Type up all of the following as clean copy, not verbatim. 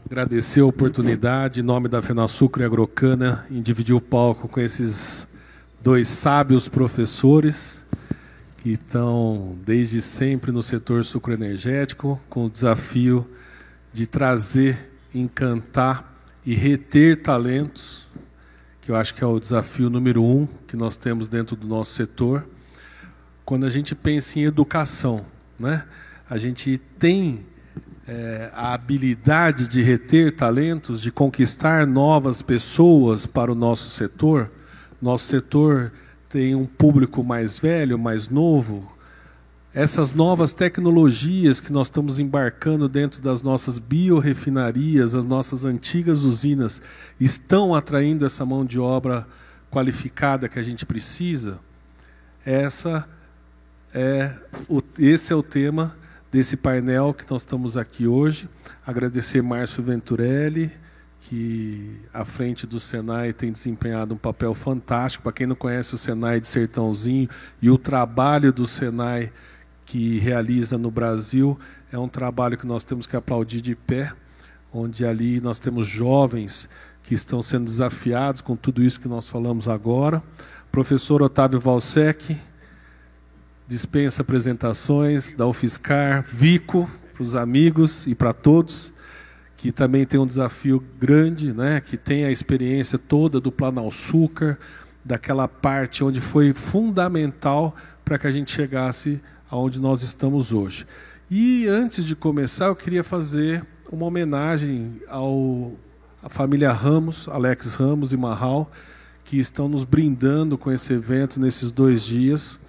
Agradecer a oportunidade, em nome da FenaSucro e Agrocana, em dividir o palco com esses dois sábios professores que estão desde sempre no setor sucroenergético, com o desafio de trazer, encantar e reter talentos, que eu acho que é o desafio número 1 que nós temos dentro do nosso setor. Quando a gente pensa em educação, né? A gente tem a habilidade de reter talentos, de conquistar novas pessoas para o nosso setor. Nosso setor tem um público mais velho, mais novo. Essas novas tecnologias que nós estamos embarcando dentro das nossas biorrefinarias, as nossas antigas usinas, estão atraindo essa mão de obra qualificada que a gente precisa? Esse é o tema desse painel que nós estamos aqui hoje. Agradecer Márcio Venturelli, que à frente do Senai tem desempenhado um papel fantástico. Para quem não conhece o Senai de Sertãozinho e o trabalho do Senai que realiza no Brasil, é um trabalho que nós temos que aplaudir de pé, onde ali nós temos jovens que estão sendo desafiados com tudo isso que nós falamos agora. Professor Otávio Valsec, dispensa apresentações, da UFSCar, Vico, para os amigos e para todos, que também tem um desafio grande, né, que tem a experiência toda do Planalçúcar, daquela parte onde foi fundamental para que a gente chegasse aonde nós estamos hoje. E antes de começar, eu queria fazer uma homenagem à família Ramos, Alex Ramos e Marral, que estão nos brindando com esse evento nesses 2 dias.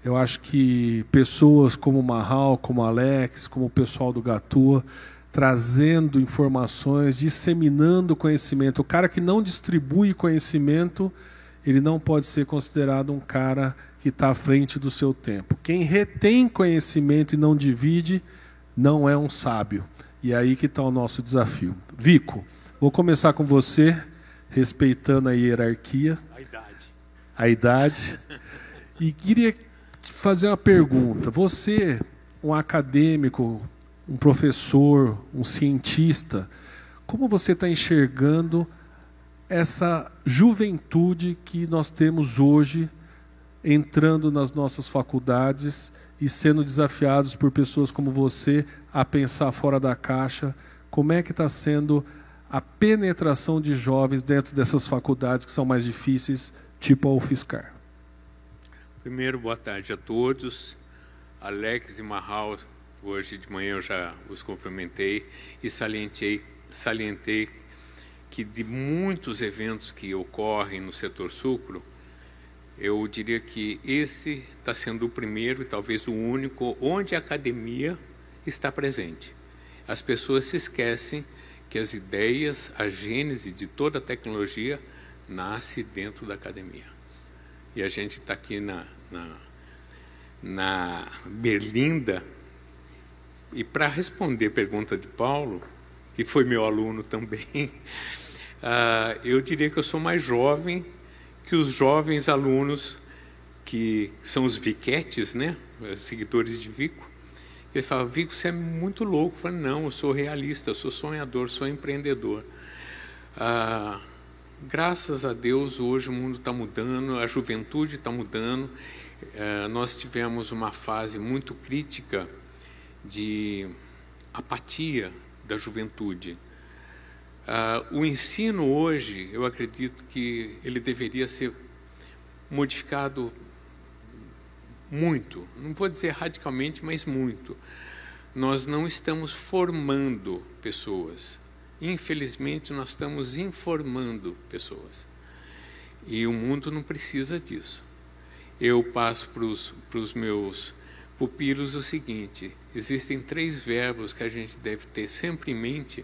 Eu acho que pessoas como o Marral, como o Alex, como o pessoal do Gatua, trazendo informações, disseminando conhecimento. O cara que não distribui conhecimento, ele não pode ser considerado um cara que está à frente do seu tempo. Quem retém conhecimento e não divide, não é um sábio. E é aí que está o nosso desafio. Vico, vou começar com você, respeitando a hierarquia. A idade. E queria fazer uma pergunta. Você, um acadêmico, um professor, um cientista, como você está enxergando essa juventude que nós temos hoje entrando nas nossas faculdades e sendo desafiados por pessoas como você a pensar fora da caixa? Como é que está sendo a penetração de jovens dentro dessas faculdades que são mais difíceis, tipo a UFSCar? Primeiro, boa tarde a todos. Alex e Marral, hoje de manhã eu já os cumprimentei e salientei que de muitos eventos que ocorrem no setor sucro, eu diria que esse está sendo o primeiro e talvez o único onde a academia está presente. As pessoas se esquecem que as ideias, a gênese de toda a tecnologia nasce dentro da academia. E a gente está aqui na Berlinda, e para responder a pergunta de Paulo, que foi meu aluno também, eu diria que eu sou mais jovem que os jovens alunos que são os viquetes, né, seguidores de Vico. Eles falam: Vico, você é muito louco. Eu falo: não, eu sou realista, eu sou sonhador, sou empreendedor. Graças a Deus, hoje o mundo está mudando, a juventude está mudando. Nós tivemos uma fase muito crítica de apatia da juventude. O ensino hoje, eu acredito que ele deveria ser modificado muito. Não vou dizer radicalmente, mas muito. Nós não estamos formando pessoas. Infelizmente, nós estamos informando pessoas. E o mundo não precisa disso. Eu passo para os meus pupilos o seguinte: existem 3 verbos que a gente deve ter sempre em mente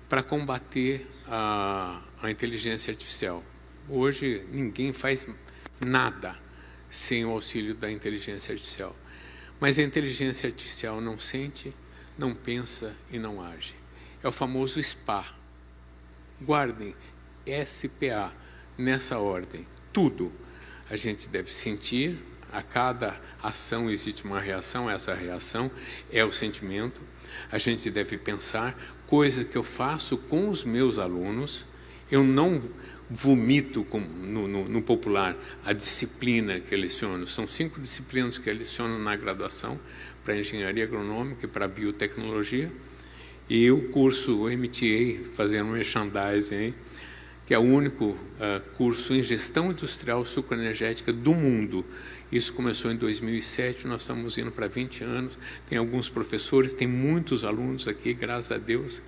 para combater a inteligência artificial. Hoje, ninguém faz nada sem o auxílio da inteligência artificial. Mas a inteligência artificial não sente, não pensa e não age. É o famoso SPA. Guardem, SPA, nessa ordem. Tudo. A gente deve sentir, A cada ação existe uma reação, essa reação é o sentimento. A gente deve pensar, coisa que eu faço com os meus alunos, eu não vomito no popular a disciplina que eu leciono. São 5 disciplinas que eu leciono na graduação, para engenharia agronômica e para biotecnologia. E o curso MTA, fazendo merchandising, que é o único curso em gestão industrial sucroenergética do mundo. Isso começou em 2007, nós estamos indo para 20 anos. Tem alguns professores, tem muitos alunos aqui, graças a Deus.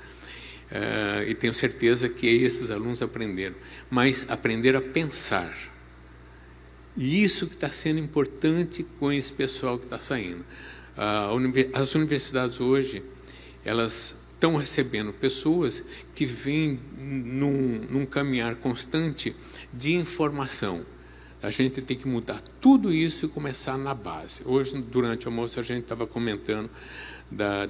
E tenho certeza que esses alunos aprenderam. Mas aprenderam a pensar. E isso que está sendo importante com esse pessoal que está saindo. As universidades hoje, elas estão recebendo pessoas que vêm num caminhar constante de informação. A gente tem que mudar tudo isso e começar na base. Hoje, durante o almoço, a gente estava comentando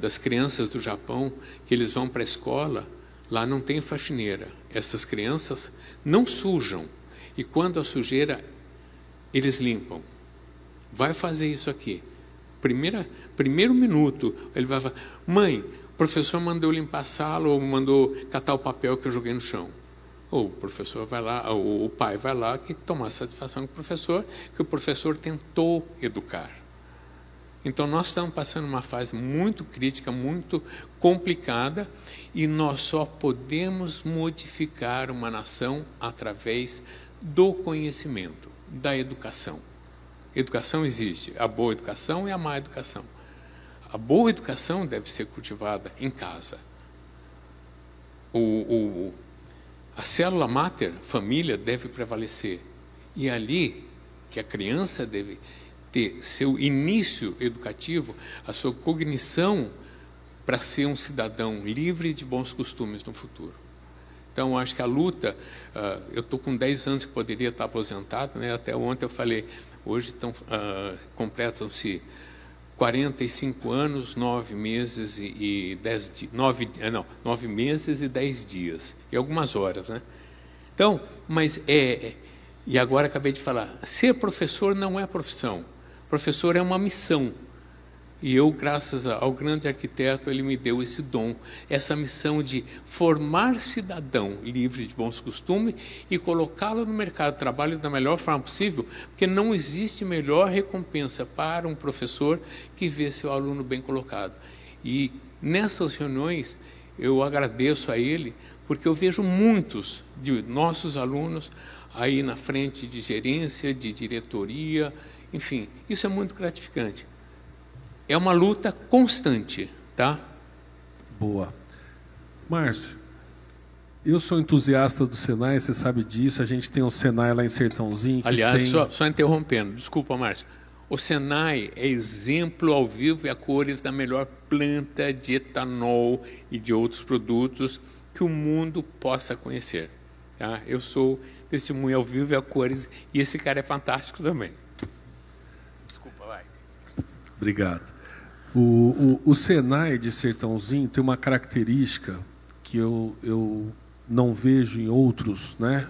das crianças do Japão, que eles vão para a escola, lá não tem faxineira. Essas crianças não sujam. E quando a sujeira, eles limpam. Vai fazer isso aqui. Primeiro minuto, ele vai falar, mãe, o professor mandou limpar a sala ou mandou catar o papel que eu joguei no chão. Ou o professor vai lá, ou o pai vai lá que tomar satisfação com o professor, que o professor tentou educar. Então, nós estamos passando uma fase muito crítica, muito complicada, e nós só podemos modificar uma nação através do conhecimento, da educação. Educação existe, a boa educação e a má educação. A boa educação deve ser cultivada em casa. A célula máter, família, deve prevalecer. E ali que a criança deve ter seu início educativo, a sua cognição para ser um cidadão livre de bons costumes no futuro. Então, acho que a luta, eu estou com 10 anos que poderia estar aposentado, né? Até ontem eu falei, hoje completam-se 45 anos, 9 meses e 10 dias, 9 meses e 10 dias, e algumas horas, né? Então, e agora acabei de falar, ser professor não é profissão, professor é uma missão. E eu, graças ao grande arquiteto, ele me deu esse dom, essa missão de formar cidadão livre de bons costumes e colocá-lo no mercado de trabalho da melhor forma possível, porque não existe melhor recompensa para um professor que ver seu aluno bem colocado. E nessas reuniões, eu agradeço a ele, porque eu vejo muitos de nossos alunos aí na frente de gerência, de diretoria, enfim, isso é muito gratificante. É uma luta constante, tá? Boa. Márcio, eu sou entusiasta do Senai, você sabe disso, a gente tem um Senai lá em Sertãozinho. Aliás, só interrompendo, desculpa, Márcio. O Senai é exemplo ao vivo e a cores da melhor planta de etanol e de outros produtos que o mundo possa conhecer. Tá? Eu sou testemunha ao vivo e a cores, e esse cara é fantástico também. Desculpa, vai. Obrigado. O Senai de Sertãozinho tem uma característica que eu não vejo em outros, né?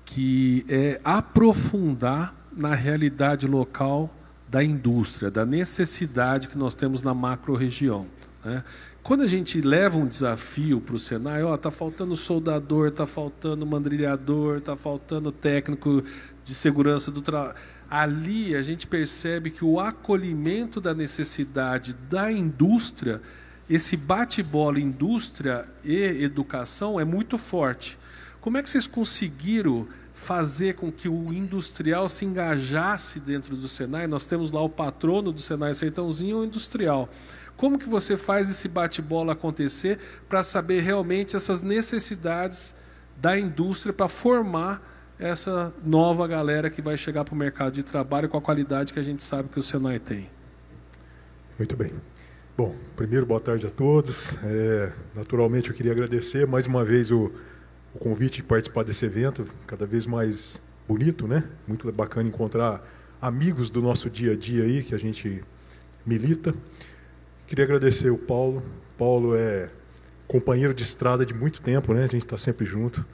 Que é aprofundar na realidade local da indústria, da necessidade que nós temos na macro-região, né? Quando a gente leva um desafio para o Senai, está faltando soldador, está faltando mandrilhador, está faltando técnico de segurança do trabalho. Ali a gente percebe que o acolhimento da necessidade da indústria, esse bate-bola indústria e educação é muito forte. Como é que vocês conseguiram fazer com que o industrial se engajasse dentro do Senai? Nós temos lá o patrono do Senai Sertãozinho, o industrial. Como que você faz esse bate-bola acontecer para saber realmente essas necessidades da indústria para formar essa nova galera que vai chegar para o mercado de trabalho com a qualidade que a gente sabe que o Senai tem? Muito bem. Bom, primeiro, boa tarde a todos. Naturalmente, eu queria agradecer mais uma vez o convite de participar desse evento, cada vez mais bonito, né? Muito bacana encontrar amigos do nosso dia a dia aí, que a gente milita. Queria agradecer o Paulo. Paulo é companheiro de estrada de muito tempo, né? A gente está sempre junto.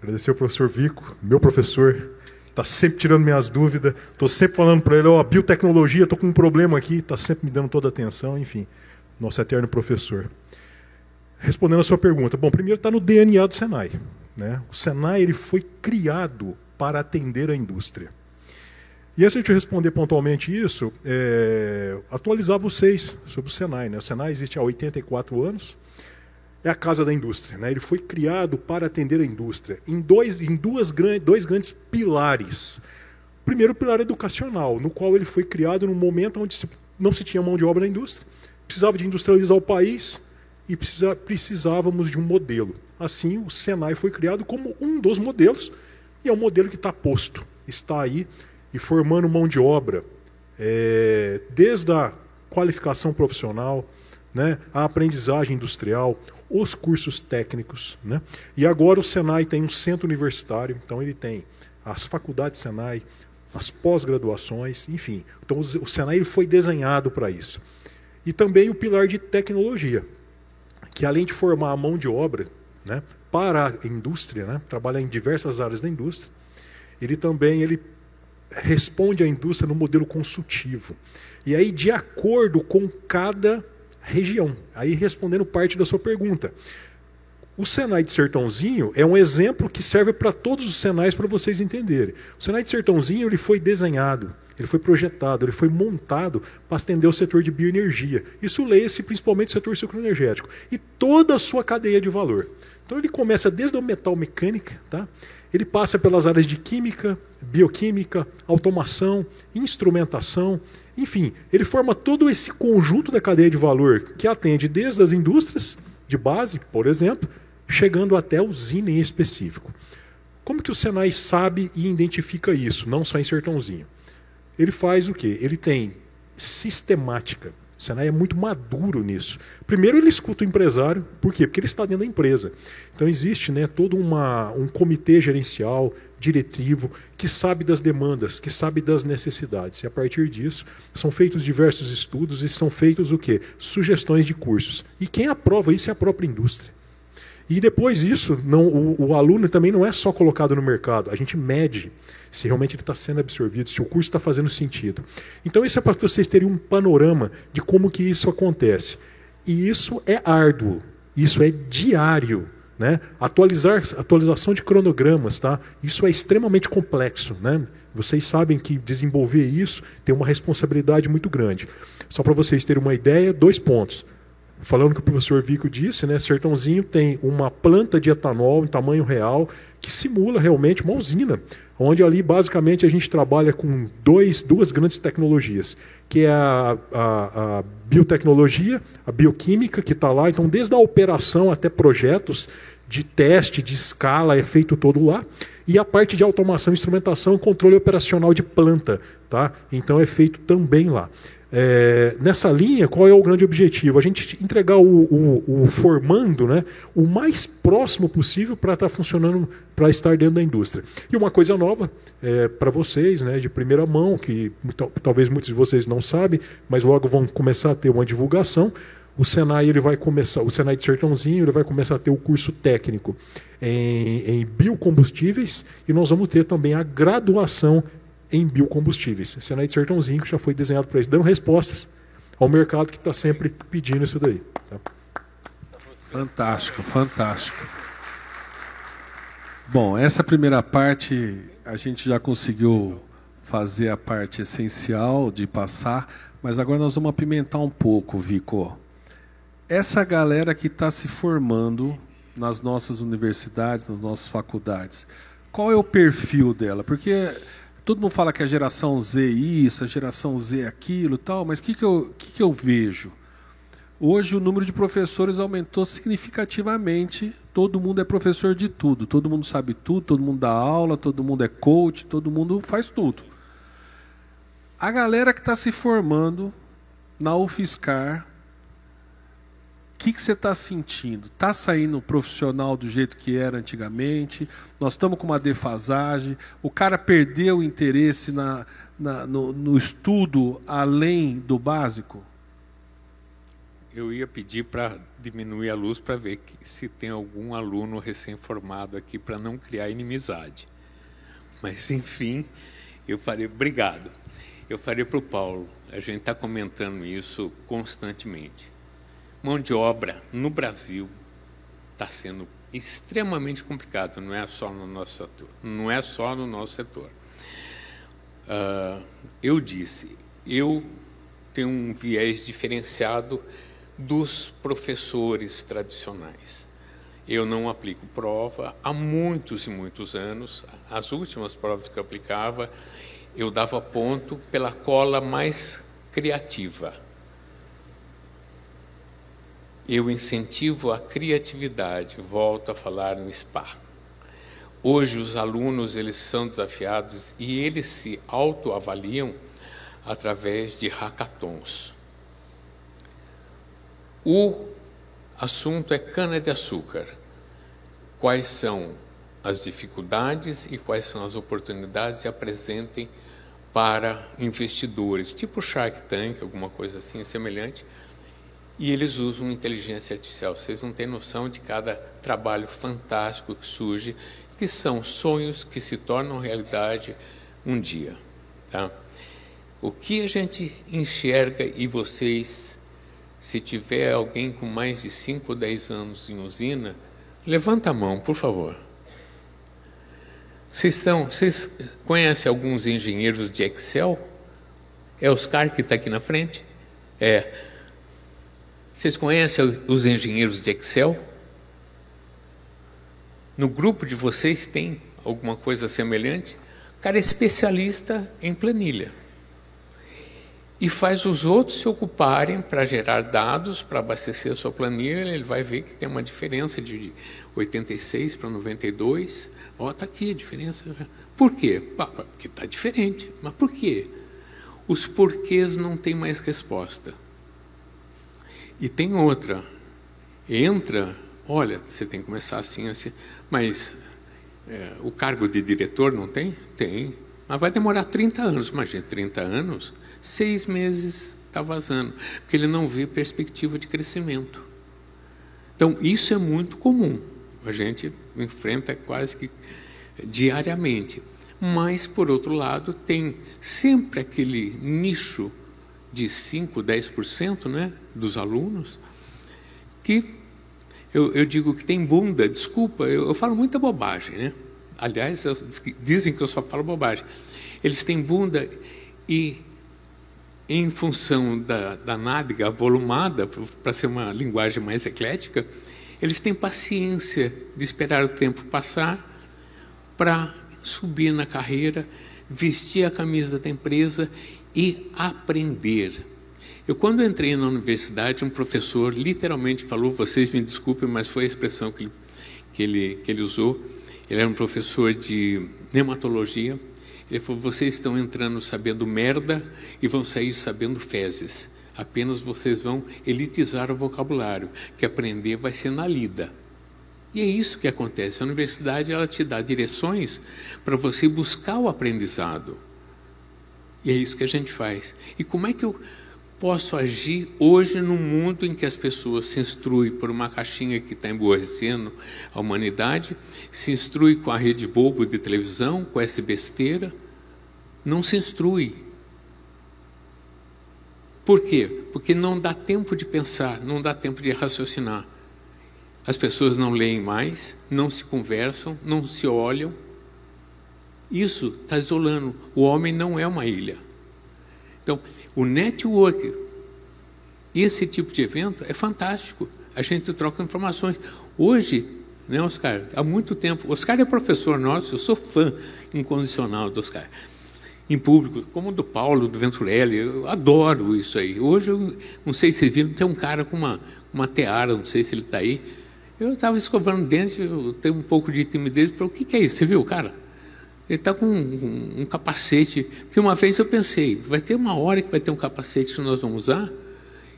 Agradecer ao professor Vico, meu professor, está sempre tirando minhas dúvidas, estou sempre falando para ele, biotecnologia, estou com um problema aqui, está sempre me dando toda a atenção, enfim, nosso eterno professor. Respondendo a sua pergunta, bom, primeiro está no DNA do Senai, né? O Senai ele foi criado para atender a indústria. E antes de eu responder pontualmente isso, atualizar vocês sobre o Senai, né? O Senai existe há 84 anos, é a casa da indústria, né? Ele foi criado para atender a indústria em dois grandes pilares. Primeiro, o pilar educacional, no qual ele foi criado num momento onde não se tinha mão de obra na indústria, precisava de industrializar o país e precisávamos de um modelo. Assim, o Senai foi criado como um dos modelos, e é um modelo que está posto, está aí, e formando mão de obra, desde a qualificação profissional, né, a aprendizagem industrial, os cursos técnicos, né? E agora o Senai tem um centro universitário, então ele tem as faculdades Senai, as pós-graduações, enfim. Então o Senai ele foi desenhado para isso. E também o pilar de tecnologia, que além de formar a mão de obra, né, para a indústria, né, trabalhar em diversas áreas da indústria, ele responde à indústria no modelo consultivo. E aí, de acordo com cada região. Aí, respondendo parte da sua pergunta. O Senai de Sertãozinho é um exemplo que serve para todos os Senais para vocês entenderem. O Senai de Sertãozinho ele foi desenhado, ele foi projetado, ele foi montado para atender o setor de bioenergia. Isso leia-se principalmente o setor cicloenergético. E toda a sua cadeia de valor. Então ele começa desde a metal mecânica, tá? Ele passa pelas áreas de química, bioquímica, automação, instrumentação, enfim, ele forma todo esse conjunto da cadeia de valor que atende desde as indústrias de base, por exemplo, chegando até a usina em específico. Como que o Senai sabe e identifica isso, não só em Sertãozinho? Ele faz o quê? Ele tem sistemática. O Senai é muito maduro nisso. Primeiro ele escuta o empresário, por quê? Porque ele está dentro da empresa. Então existe, né, todo um comitê gerencial, diretivo, que sabe das demandas, que sabe das necessidades. E a partir disso, são feitos diversos estudos e são feitos o quê? Sugestões de cursos. E quem aprova isso é a própria indústria. E depois disso, o aluno também não é só colocado no mercado, a gente mede se realmente ele está sendo absorvido, se o curso está fazendo sentido. Então isso é para vocês terem um panorama de como que isso acontece. E isso é árduo, isso é diário. Né? Atualização de cronogramas, tá? Isso é extremamente complexo. Né? Vocês sabem que desenvolver isso tem uma responsabilidade muito grande. Só para vocês terem uma ideia, 2 pontos. Falando que o professor Vico disse, né, Sertãozinho tem uma planta de etanol em tamanho real que simula realmente uma usina, onde ali basicamente a gente trabalha com duas grandes tecnologias, que é a biotecnologia, a bioquímica que está lá, então desde a operação até projetos de teste, de escala, é feito todo lá, e a parte de automação, instrumentação e controle operacional de planta, tá? Então é feito também lá. Nessa linha, qual é o grande objetivo? A gente entregar o formando, né, o mais próximo possível para estar funcionando, para estar dentro da indústria. E uma coisa nova para vocês, né, de primeira mão, que talvez muitos de vocês não sabem, mas logo vão começar a ter uma divulgação. O Senai o Senai de Sertãozinho ele vai começar a ter o curso técnico em biocombustíveis e nós vamos ter também a graduação em biocombustíveis. Senai de Sertãozinho que já foi desenhado para isso, dando respostas ao mercado que está sempre pedindo isso daí. Tá? Fantástico, fantástico. Bom, essa primeira parte a gente já conseguiu fazer a parte essencial de passar, mas agora nós vamos apimentar um pouco, Vico. Essa galera que está se formando nas nossas universidades, nas nossas faculdades, qual é o perfil dela? Porque todo mundo fala que a geração Z isso, a geração Z aquilo, tal, mas o que eu vejo? Hoje o número de professores aumentou significativamente, todo mundo é professor de tudo, todo mundo sabe tudo, todo mundo dá aula, todo mundo é coach, todo mundo faz tudo. A galera que está se formando na UFSCar, o que você está sentindo? Está saindo profissional do jeito que era antigamente? Nós estamos com uma defasagem? O cara perdeu o interesse no estudo além do básico? Eu ia pedir para diminuir a luz para ver se tem algum aluno recém-formado aqui para não criar inimizade. Mas, enfim, eu falei, obrigado. Eu falei para o Paulo, a gente está comentando isso constantemente. Mão de obra no Brasil está sendo extremamente complicado, não é só no nosso setor. Não é só no nosso setor. Eu disse, eu tenho um viés diferenciado dos professores tradicionais. Eu não aplico prova há muitos e muitos anos. As últimas provas que eu aplicava, eu dava ponto pela cola mais criativa. Eu incentivo a criatividade, volto a falar no SPA. Hoje os alunos eles são desafiados e eles se autoavaliam através de hackathons. O assunto é cana-de-açúcar. Quais são as dificuldades e quais são as oportunidades e apresentem para investidores, tipo Shark Tank, alguma coisa assim semelhante, e eles usam inteligência artificial. Vocês não têm noção de cada trabalho fantástico que surge, que são sonhos que se tornam realidade um dia. Tá? O que a gente enxerga, e vocês, se tiver alguém com mais de 5 ou 10 anos em usina, levanta a mão, por favor. Vocês conhecem alguns engenheiros de Excel? É Oscar que está aqui na frente? Vocês conhecem os engenheiros de Excel? No grupo de vocês tem alguma coisa semelhante? O cara é especialista em planilha. E faz os outros se ocuparem para gerar dados, para abastecer a sua planilha. Ele vai ver que tem uma diferença de 86 para 92. Está aqui a diferença. Por quê? Porque está diferente. Mas por quê? Os porquês não têm mais resposta. E tem outra. Entra, olha, você tem que começar assim, assim. Mas o cargo de diretor não tem? Tem. Mas vai demorar 30 anos. Imagina, 30 anos, 6 meses está vazando. Porque ele não vê perspectiva de crescimento. Então, isso é muito comum. A gente enfrenta quase que diariamente. Mas, por outro lado, tem sempre aquele nicho de 5%, 10%, né, dos alunos que eu digo que tem bunda, desculpa, eu falo muita bobagem, né? Aliás, dizem que eu só falo bobagem. Eles têm bunda e, em função da nádega volumada, para ser uma linguagem mais eclética, eles têm paciência de esperar o tempo passar para subir na carreira, vestir a camisa da empresa e aprender. Eu, quando entrei na universidade, um professor literalmente falou, vocês me desculpem, mas foi a expressão que ele usou. Ele era um professor de nematologia. Ele falou, vocês estão entrando sabendo merda e vão sair sabendo fezes. Apenas vocês vão elitizar o vocabulário, que aprender vai ser na lida. E é isso que acontece. A universidade ela te dá direções para você buscar o aprendizado. E é isso que a gente faz. E como é que eu posso agir hoje num mundo em que as pessoas se instruem por uma caixinha que está emborrecendo a humanidade, se instrui com a rede bobo de televisão, com essa besteira? Não se instrui. Por quê? Porque não dá tempo de pensar, não dá tempo de raciocinar. As pessoas não leem mais, não se conversam, não se olham. Isso está isolando. O homem não é uma ilha. Então, o network, esse tipo de evento é fantástico. A gente troca informações. Hoje, né, Oscar, há muito tempo, Oscar é professor nosso, eu sou fã incondicional do Oscar. Em público, como do Paulo, do Venturelli, eu adoro isso aí. Hoje, eu não sei se vocês viram, tem um cara com uma tiara, não sei se ele está aí. Eu estava escovando dente, eu tenho um pouco de timidez, falei, o que é isso? Você viu, cara? Ele está com um capacete, porque uma vez eu pensei, vai ter uma hora que vai ter um capacete que nós vamos usar,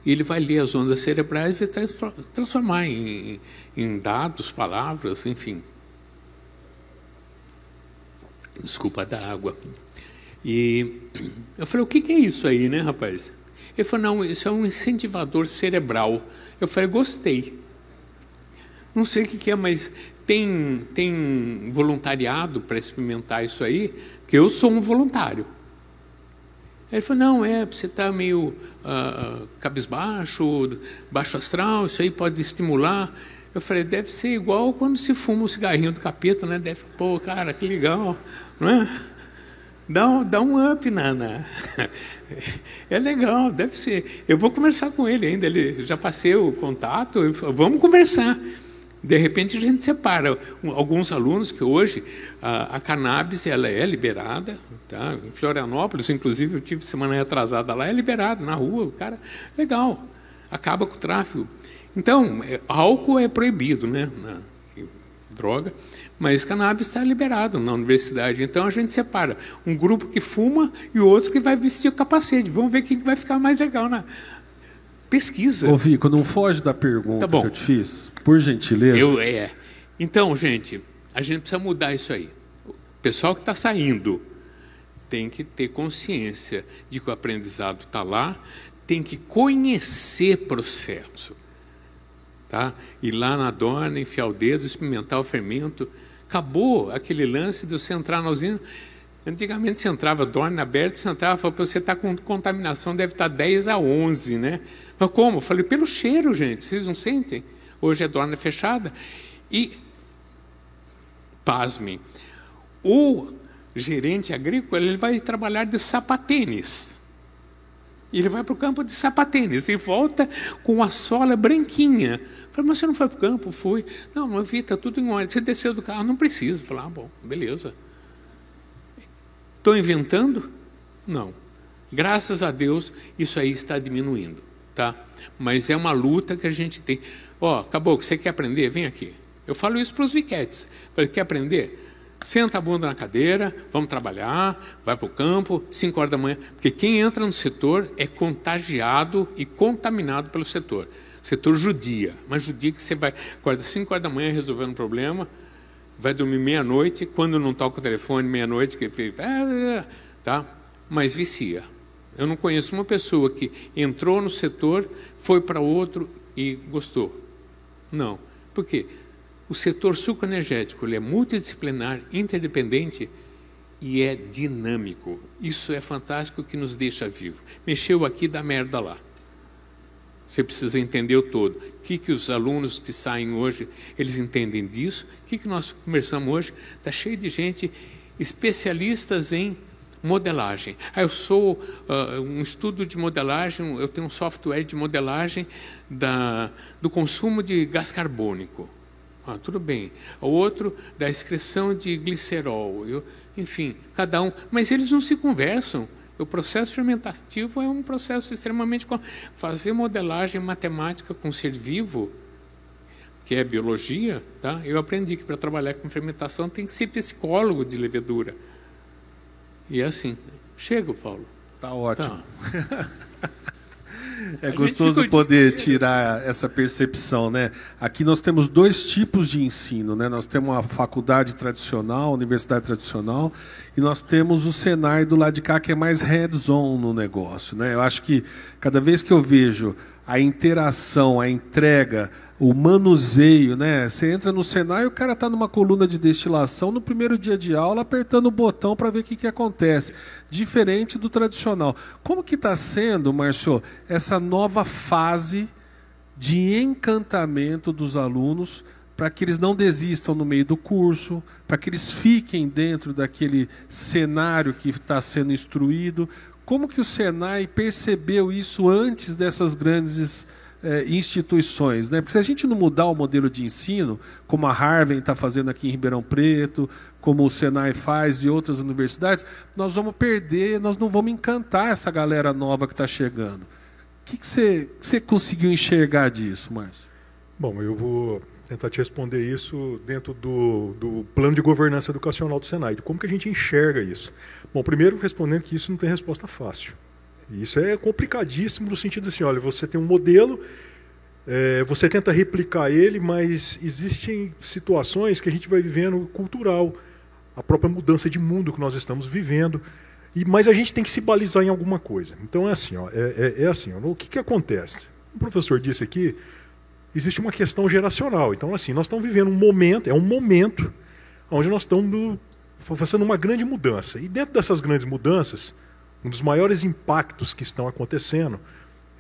e ele vai ler as ondas cerebrais e vai transformar em dados, palavras, enfim. Desculpa da água. E eu falei, o que é isso aí, né, rapaz? Ele falou, não, isso é um incentivador cerebral. Eu falei, gostei. Não sei o que é, mas tem voluntariado para experimentar isso aí? Porque eu sou um voluntário. Ele falou, não, você está meio cabisbaixo, baixo astral, isso aí pode estimular. Eu falei, deve ser igual quando se fuma um cigarrinho do capeta, né? Deve, pô, cara, que legal, não é? Dá um up É legal, deve ser. Eu vou conversar com ele ainda, ele já passei o contato, eu falei, vamos conversar. De repente a gente separa alguns alunos que hoje a cannabis ela é liberada, tá? Em Florianópolis, inclusive eu tive semana atrasada lá, é liberado na rua, o cara, legal, acaba com o tráfico. Então, álcool é proibido, né? Droga, mas cannabis está liberado na universidade. Então a gente separa um grupo que fuma e o outro que vai vestir o capacete. Vamos ver quem vai ficar mais legal na pesquisa. Ô, Vico, não foge da pergunta que eu te fiz, por gentileza. Então, gente, a gente precisa mudar isso aí. O pessoal que está saindo tem que ter consciência de que o aprendizado está lá, tem que conhecer processo. Tá? Ir lá na dorna, enfiar o dedo, experimentar o fermento. Acabou aquele lance de você entrar na usina. Antigamente você entrava, dorna aberta, você entrava e falava, você está com contaminação, deve estar 10 a 11, né? Mas como? Eu falei, pelo cheiro, gente, vocês não sentem? Hoje é dorna fechada. E, pasmem, o gerente agrícola ele vai trabalhar de sapatênis. Ele vai para o campo de sapatênis e volta com a sola branquinha. Eu falei, mas você não foi para o campo? Fui. Não, mas vi, está tudo em ordem. Você desceu do carro? Não precisa. Eu falei, bom, beleza. Estou inventando? Não. Graças a Deus, isso aí está diminuindo. Tá? Mas é uma luta que a gente tem. Acabou, que você quer aprender? Vem aqui. Eu falo isso para os viquetes. Falei, quer aprender? Senta a bunda na cadeira, vamos trabalhar, vai para o campo, 5 horas da manhã. Porque quem entra no setor é contagiado e contaminado pelo setor. Setor judia. Mas judia que você vai, acorda 5 horas da manhã resolvendo um problema, vai dormir meia-noite, quando não toca o telefone, meia-noite, tá? Mas vicia. Eu não conheço uma pessoa que entrou no setor, foi para outro e gostou. Não. Por quê? O setor sucroenergético ele é multidisciplinar, interdependente e é dinâmico. Isso é fantástico que nos deixa vivo. Mexeu aqui, dá merda lá. Você precisa entender o todo. O que os alunos que saem hoje, eles entendem disso? O que nós conversamos hoje? Está cheio de gente, especialistas em modelagem. Eu sou um estudo de modelagem, eu tenho um software de modelagem do consumo de gás carbônico. Tudo bem. O outro da excreção de glicerol. Enfim, cada um. Mas eles não se conversam. O processo fermentativo é um processo extremamente... Fazer modelagem matemática com ser vivo, que é biologia, tá? Eu aprendi que para trabalhar com fermentação tem que ser psicólogo de levedura. E é assim. Chega, Paulo. Tá ótimo. Tá. É gostoso poder tirar essa percepção, né? Aqui nós temos 2 tipos de ensino, né? Nós temos a faculdade tradicional, a universidade tradicional, e nós temos o Senai do lado de cá, que é mais hands-on no negócio, né? Eu acho que cada vez que eu vejo a interação, a entrega, o manuseio, né? Você entra no Senai e o cara está numa coluna de destilação no primeiro dia de aula, apertando o botão para ver o que acontece. Diferente do tradicional. Como que está sendo, Márcio, essa nova fase de encantamento dos alunos para que eles não desistam no meio do curso, para que eles fiquem dentro daquele cenário que está sendo instruído? Como que o Senai percebeu isso antes dessas grandes instituições, né? Porque se a gente não mudar o modelo de ensino, como a Harvard está fazendo aqui em Ribeirão Preto, como o Senai faz e outras universidades, nós vamos perder, nós não vamos encantar essa galera nova que está chegando. O que você conseguiu enxergar disso, Márcio? Bom, eu vou tentar te responder isso dentro do plano de governança educacional do Senai. Como que a gente enxerga isso? Bom, primeiro respondendo que isso não tem resposta fácil. Isso é complicadíssimo no sentido assim, olha, você tem um modelo, você tenta replicar ele, mas existem situações que a gente vai vivendo cultural, a própria mudança de mundo que nós estamos vivendo, mas a gente tem que se balizar em alguma coisa. Então é assim, ó, o que acontece? O professor disse aqui, existe uma questão geracional. Então, assim, nós estamos vivendo um momento onde nós estamos fazendo uma grande mudança. E dentro dessas grandes mudanças, um dos maiores impactos que estão acontecendo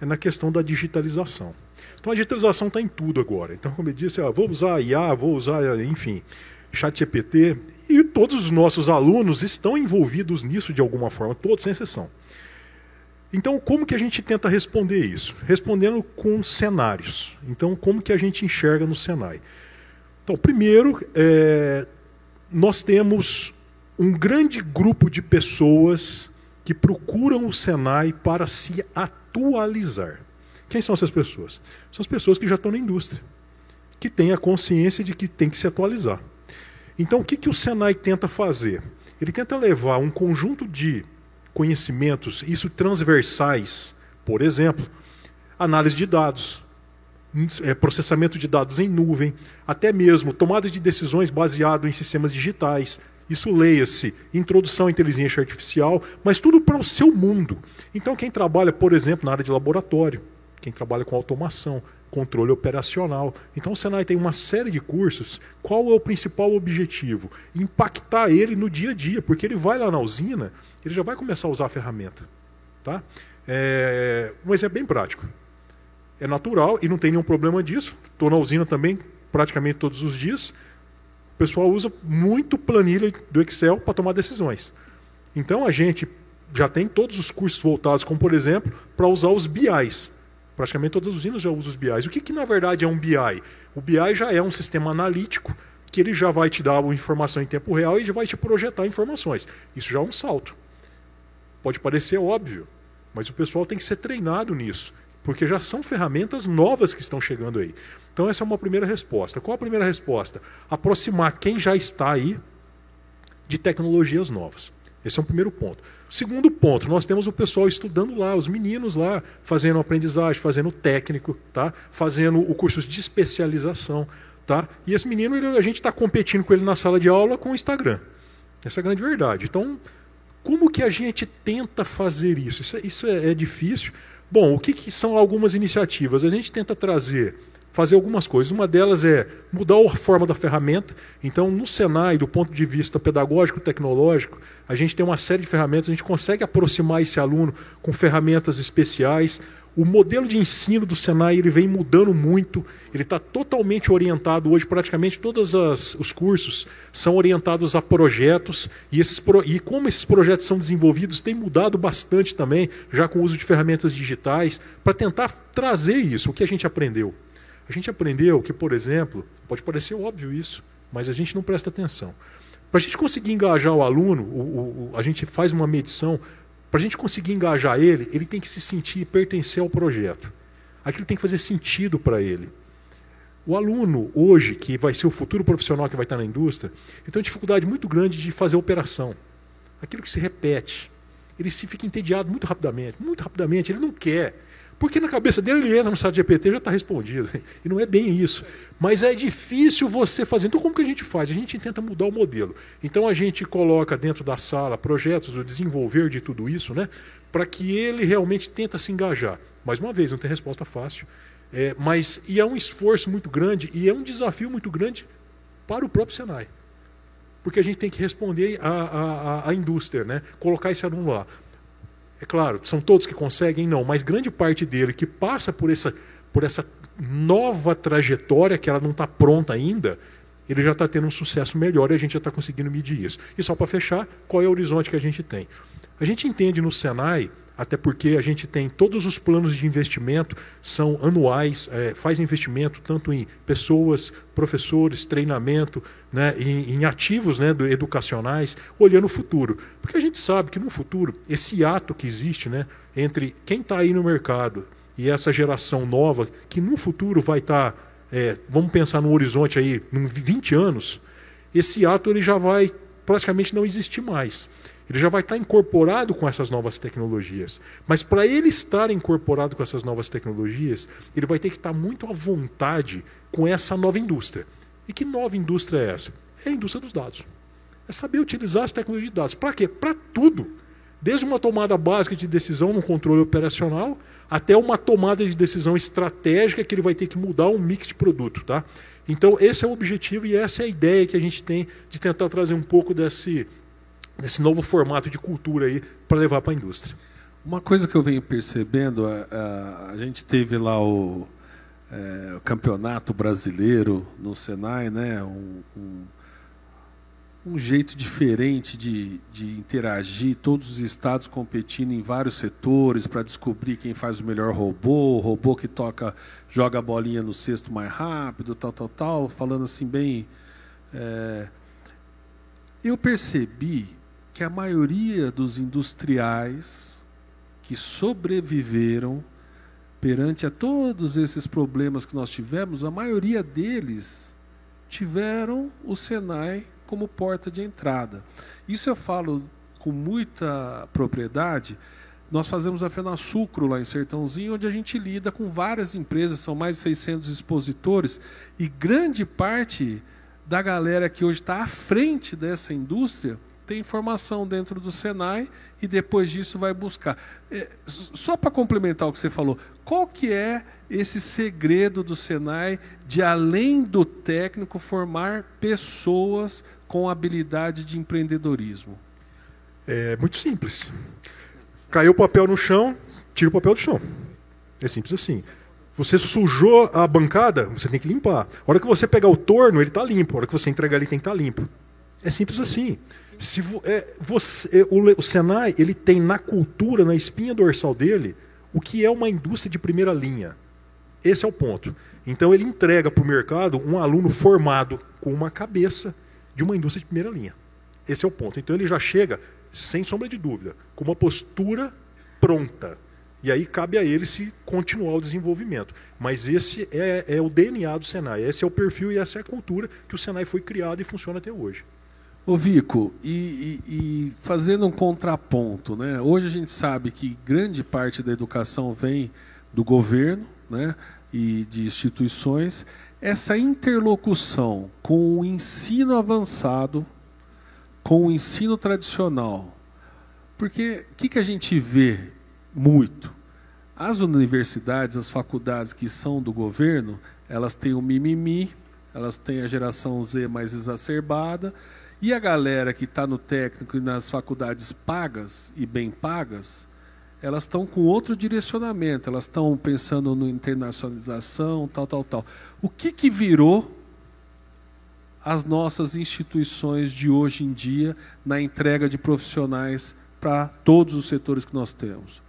é na questão da digitalização. Então a digitalização está em tudo agora. Então, como eu disse, vou usar IA, vou usar, enfim, ChatGPT, e todos os nossos alunos estão envolvidos nisso de alguma forma, todos sem exceção. Então, como que a gente tenta responder isso? Respondendo com cenários. Então, como que a gente enxerga no Senai? Então, primeiro, nós temos um grande grupo de pessoas que procuram o Senai para se atualizar. Quem são essas pessoas? São as pessoas que já estão na indústria, que têm a consciência de que tem que se atualizar. Então, o que o Senai tenta fazer? Ele tenta levar um conjunto de conhecimentos, isso transversais, por exemplo, análise de dados, processamento de dados em nuvem, até mesmo tomada de decisões baseado em sistemas digitais. Isso, leia-se, introdução à inteligência artificial, mas tudo para o seu mundo. Então, quem trabalha, por exemplo, na área de laboratório, quem trabalha com automação, controle operacional. Então, o Senai tem uma série de cursos. Qual é o principal objetivo? Impactar ele no dia a dia, porque ele vai lá na usina, ele já vai começar a usar a ferramenta. Tá? Um exemplo bem prático. É natural e não tem nenhum problema disso. Estou na usina também praticamente todos os dias. O pessoal usa muito planilha do Excel para tomar decisões. Então, a gente já tem todos os cursos voltados, como, por exemplo, para usar os BIs. Praticamente todas as usinas já usam os BIs. O que na verdade é um BI? O BI já é um sistema analítico que ele já vai te dar uma informação em tempo real e já vai te projetar informações. Isso já é um salto. Pode parecer óbvio, mas o pessoal tem que ser treinado nisso, porque já são ferramentas novas que estão chegando aí. Então essa é uma primeira resposta. Qual a primeira resposta? Aproximar quem já está aí de tecnologias novas. Esse é um primeiro ponto. Segundo ponto, nós temos o pessoal estudando lá, os meninos lá, fazendo aprendizagem, fazendo técnico, tá? Fazendo o curso de especialização. Tá? E esse menino, a gente está competindo com ele na sala de aula com o Instagram. Essa é a grande verdade. Então, como que a gente tenta fazer isso? Isso é difícil. Bom, o que são algumas iniciativas? A gente tenta fazer algumas coisas. Uma delas é mudar a forma da ferramenta. Então, no Senai, do ponto de vista pedagógico, tecnológico, a gente tem uma série de ferramentas, a gente consegue aproximar esse aluno com ferramentas especiais. O modelo de ensino do Senai ele vem mudando muito, ele está totalmente orientado hoje, praticamente todos os cursos são orientados a projetos, e como esses projetos são desenvolvidos, tem mudado bastante também, já com o uso de ferramentas digitais, para tentar trazer isso, o que a gente aprendeu. A gente aprendeu que, por exemplo, pode parecer óbvio isso, mas a gente não presta atenção. Para a gente conseguir engajar o aluno, a gente faz uma medição. Para a gente conseguir engajar ele tem que se sentir e pertencer ao projeto. Aquilo tem que fazer sentido para ele. O aluno, hoje, que vai ser o futuro profissional que vai estar na indústria, ele tem uma dificuldade muito grande de fazer operação. Aquilo que se repete. Ele se fica entediado muito rapidamente, ele não quer. Porque na cabeça dele ele entra no ChatGPT e já está respondido. E não é bem isso. Mas é difícil você fazer. Então como que a gente faz? A gente tenta mudar o modelo. Então a gente coloca dentro da sala projetos, o desenvolver de tudo isso, né, para que ele realmente tenta se engajar. Mais uma vez, não tem resposta fácil. E é um esforço muito grande e é um desafio muito grande para o próprio Senai. Porque a gente tem que responder à indústria, né, colocar esse aluno lá. É claro, são todos que conseguem? Não, mas grande parte dele que passa por essa nova trajetória, que ela não está pronta ainda, ele já está tendo um sucesso melhor e a gente já está conseguindo medir isso. E só para fechar, qual é o horizonte que a gente tem? A gente entende no Senai, até porque a gente tem todos os planos de investimento, são anuais, faz investimento tanto em pessoas, professores, treinamento, né, em ativos, né, educacionais, olhando o futuro. Porque a gente sabe que no futuro, esse ato que existe, né, entre quem está aí no mercado e essa geração nova, que no futuro vai estar, vamos pensar num horizonte aí, em 20 anos, esse ato ele já vai praticamente não existir mais. Ele já vai estar incorporado com essas novas tecnologias. Mas para ele estar incorporado com essas novas tecnologias, ele vai ter que estar muito à vontade com essa nova indústria. E que nova indústria é essa? É a indústria dos dados. É saber utilizar as tecnologias de dados. Para quê? Para tudo. Desde uma tomada básica de decisão no controle operacional, até uma tomada de decisão estratégica que ele vai ter que mudar um mix de produto. Tá? Então, esse é o objetivo e essa é a ideia que a gente tem de tentar trazer um pouco desse novo formato de cultura aí para levar para a indústria. Uma coisa que eu venho percebendo, a gente teve lá o campeonato brasileiro no Senai, né? Um jeito diferente de interagir, todos os estados competindo em vários setores para descobrir quem faz o melhor robô, o robô que joga a bolinha no cesto mais rápido, tal, falando assim bem... Eu percebi que a maioria dos industriais que sobreviveram perante a todos esses problemas que nós tivemos, a maioria deles tiveram o Senai como porta de entrada. Isso eu falo com muita propriedade. Nós fazemos a FenaSucro lá em Sertãozinho, onde a gente lida com várias empresas, são mais de 600 expositores, e grande parte da galera que hoje está à frente dessa indústria tem formação dentro do Senai e depois disso vai buscar. Só para complementar o que você falou, qual que é esse segredo do Senai de, além do técnico, formar pessoas com habilidade de empreendedorismo? É muito simples. Caiu o papel no chão, tira o papel do chão. É simples assim. Você sujou a bancada, você tem que limpar. A hora que você pegar o torno, ele está limpo. A hora que você entregar ele, tem que estar limpo. É simples assim. O Senai ele tem na cultura, na espinha dorsal dele, o que é uma indústria de primeira linha. Esse é o ponto. Então ele entrega para o mercado um aluno formado com uma cabeça de uma indústria de primeira linha. Esse é o ponto. Então ele já chega, sem sombra de dúvida, com uma postura pronta. E aí cabe a ele se continuar o desenvolvimento. Mas esse é o DNA do Senai, esse é o perfil e essa é a cultura que o Senai foi criado e funciona até hoje. Ô Vico, e fazendo um contraponto, né? Hoje a gente sabe que grande parte da educação vem do governo, né? E de instituições. Essa interlocução com o ensino avançado, com o ensino tradicional. Porque o que a gente vê muito? As universidades, as faculdades que são do governo, elas têm o mimimi, elas têm a geração Z mais exacerbada, e a galera que está no técnico e nas faculdades pagas e bem pagas, elas estão com outro direcionamento, elas estão pensando na internacionalização, tal. O que virou as nossas instituições de hoje em dia na entrega de profissionais para todos os setores que nós temos?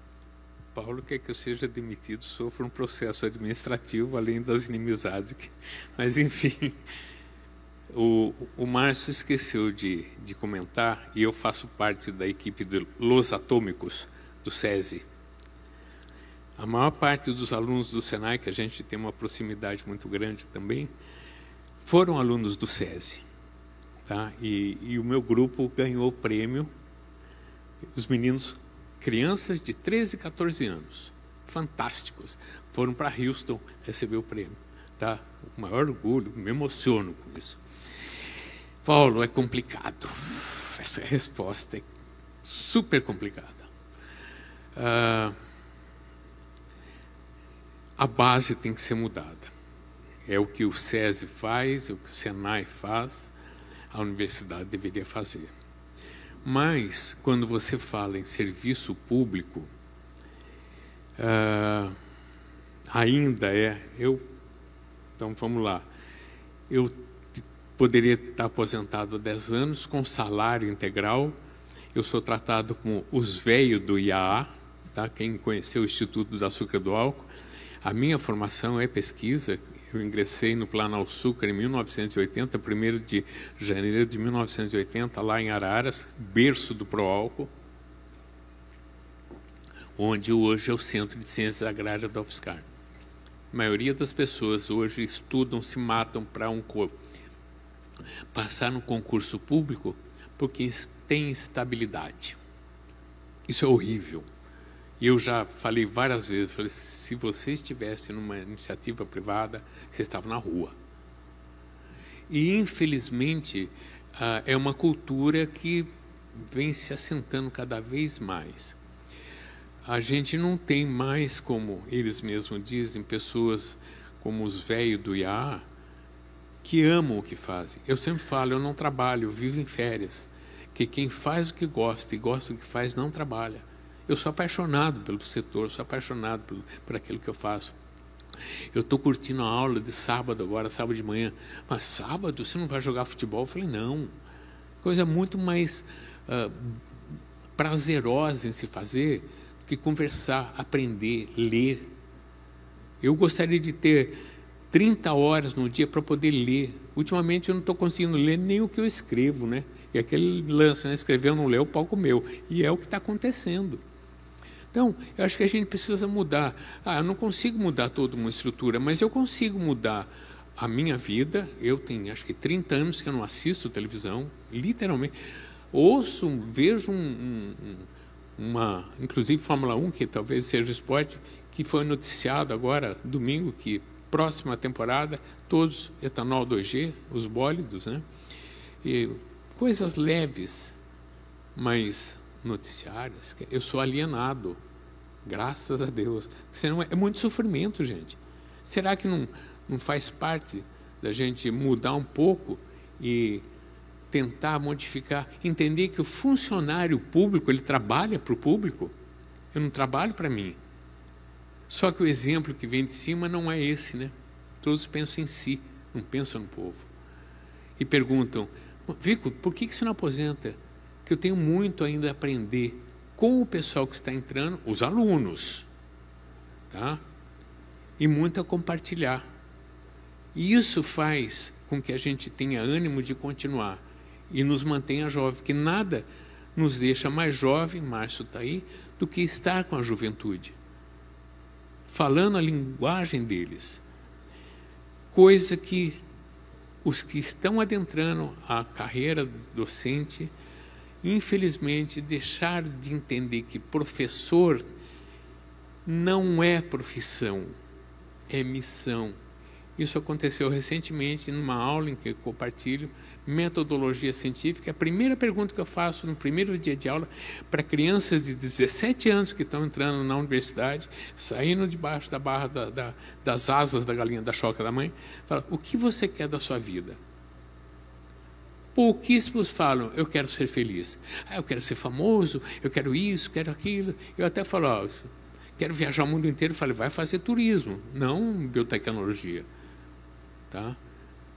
Paulo quer que eu seja demitido, sofra um processo administrativo, além das inimizades. Mas, enfim, o Márcio esqueceu de comentar, e eu faço parte da equipe de Los Atômicos, do SESI. A maior parte dos alunos do Senai, que a gente tem uma proximidade muito grande também, foram alunos do SESI. Tá? E o meu grupo ganhou o prêmio. Os meninos, crianças de 13 e 14 anos, fantásticos, foram para Houston receber o prêmio. Tá? O maior orgulho, me emociono com isso. Paulo, é complicado. Essa resposta é super complicada. A base tem que ser mudada. É o que o SESI faz, é o que o Senai faz, a universidade deveria fazer. Mas, quando você fala em serviço público, ainda então, vamos lá. Eu poderia estar aposentado há 10 anos, com salário integral. Eu sou tratado como os velhos do IAA, tá? Quem conheceu o Instituto do Açúcar do Álcool. A minha formação é pesquisa. Eu ingressei no Planalçúcar em 1980, 1º de janeiro de 1980, lá em Araras, berço do Proálcool, onde hoje é o Centro de Ciências Agrárias da UFSCar. A maioria das pessoas hoje estudam, se matam para passar no concurso público porque tem estabilidade. Isso é horrível. E eu já falei várias vezes, se você estivesse numa iniciativa privada, você estava na rua. E, infelizmente, é uma cultura que vem se assentando cada vez mais. a gente não tem mais, como eles mesmos dizem, pessoas como os velhos do IAA, que amam o que fazem. Eu sempre falo, eu não trabalho, eu vivo em férias. Que quem faz o que gosta e gosta do que faz, não trabalha. Eu sou apaixonado pelo setor, sou apaixonado por aquilo que eu faço. Eu estou curtindo a aula de sábado agora, sábado de manhã. Mas sábado você não vai jogar futebol? Eu falei, não. Coisa muito mais prazerosa em se fazer do que conversar, aprender, ler. Eu gostaria de ter 30 horas no dia para poder ler. Ultimamente eu não estou conseguindo ler nem o que eu escrevo, né? E aquele lance, né? Escrever, eu não leio, o pau comeu. E é o que está acontecendo. Então, eu acho que a gente precisa mudar. Eu não consigo mudar toda uma estrutura, mas eu consigo mudar a minha vida. Eu tenho, acho que 30 anos que eu não assisto televisão, literalmente. Ouço, vejo inclusive Fórmula 1, que talvez seja esporte, que foi noticiado agora, domingo, que próxima temporada, todos etanol 2G, os bólidos, né? E coisas leves, mas noticiárias. Eu sou alienado, graças a Deus. Senão é muito sofrimento, gente. Será que não faz parte da gente mudar um pouco e tentar modificar, entender que o funcionário público, ele trabalha para o público, eu não trabalho para mim. Só que o exemplo que vem de cima não é esse, né? Todos pensam em si, não pensam no povo. E perguntam, Vico, por que você não aposenta? Que eu tenho muito ainda a aprender com o pessoal que está entrando, os alunos, tá? E muito a compartilhar. E isso faz com que a gente tenha ânimo de continuar e nos mantenha jovem, porque nada nos deixa mais jovem, Márcio está aí, do que estar com a juventude, falando a linguagem deles, coisa que os que estão adentrando a carreira docente, infelizmente, deixaram de entender que professor não é profissão, é missão. Isso aconteceu recentemente numa aula em que eu compartilho metodologia científica. A primeira pergunta que eu faço no primeiro dia de aula para crianças de 17 anos que estão entrando na universidade, saindo debaixo da barra das asas da galinha da choca da mãe, fala, o que você quer da sua vida? Pouquíssimos falam, eu quero ser feliz. Eu quero ser famoso, eu quero isso, quero aquilo. Eu até falo, quero viajar o mundo inteiro. Eu falei, vai fazer turismo, não biotecnologia. Tá?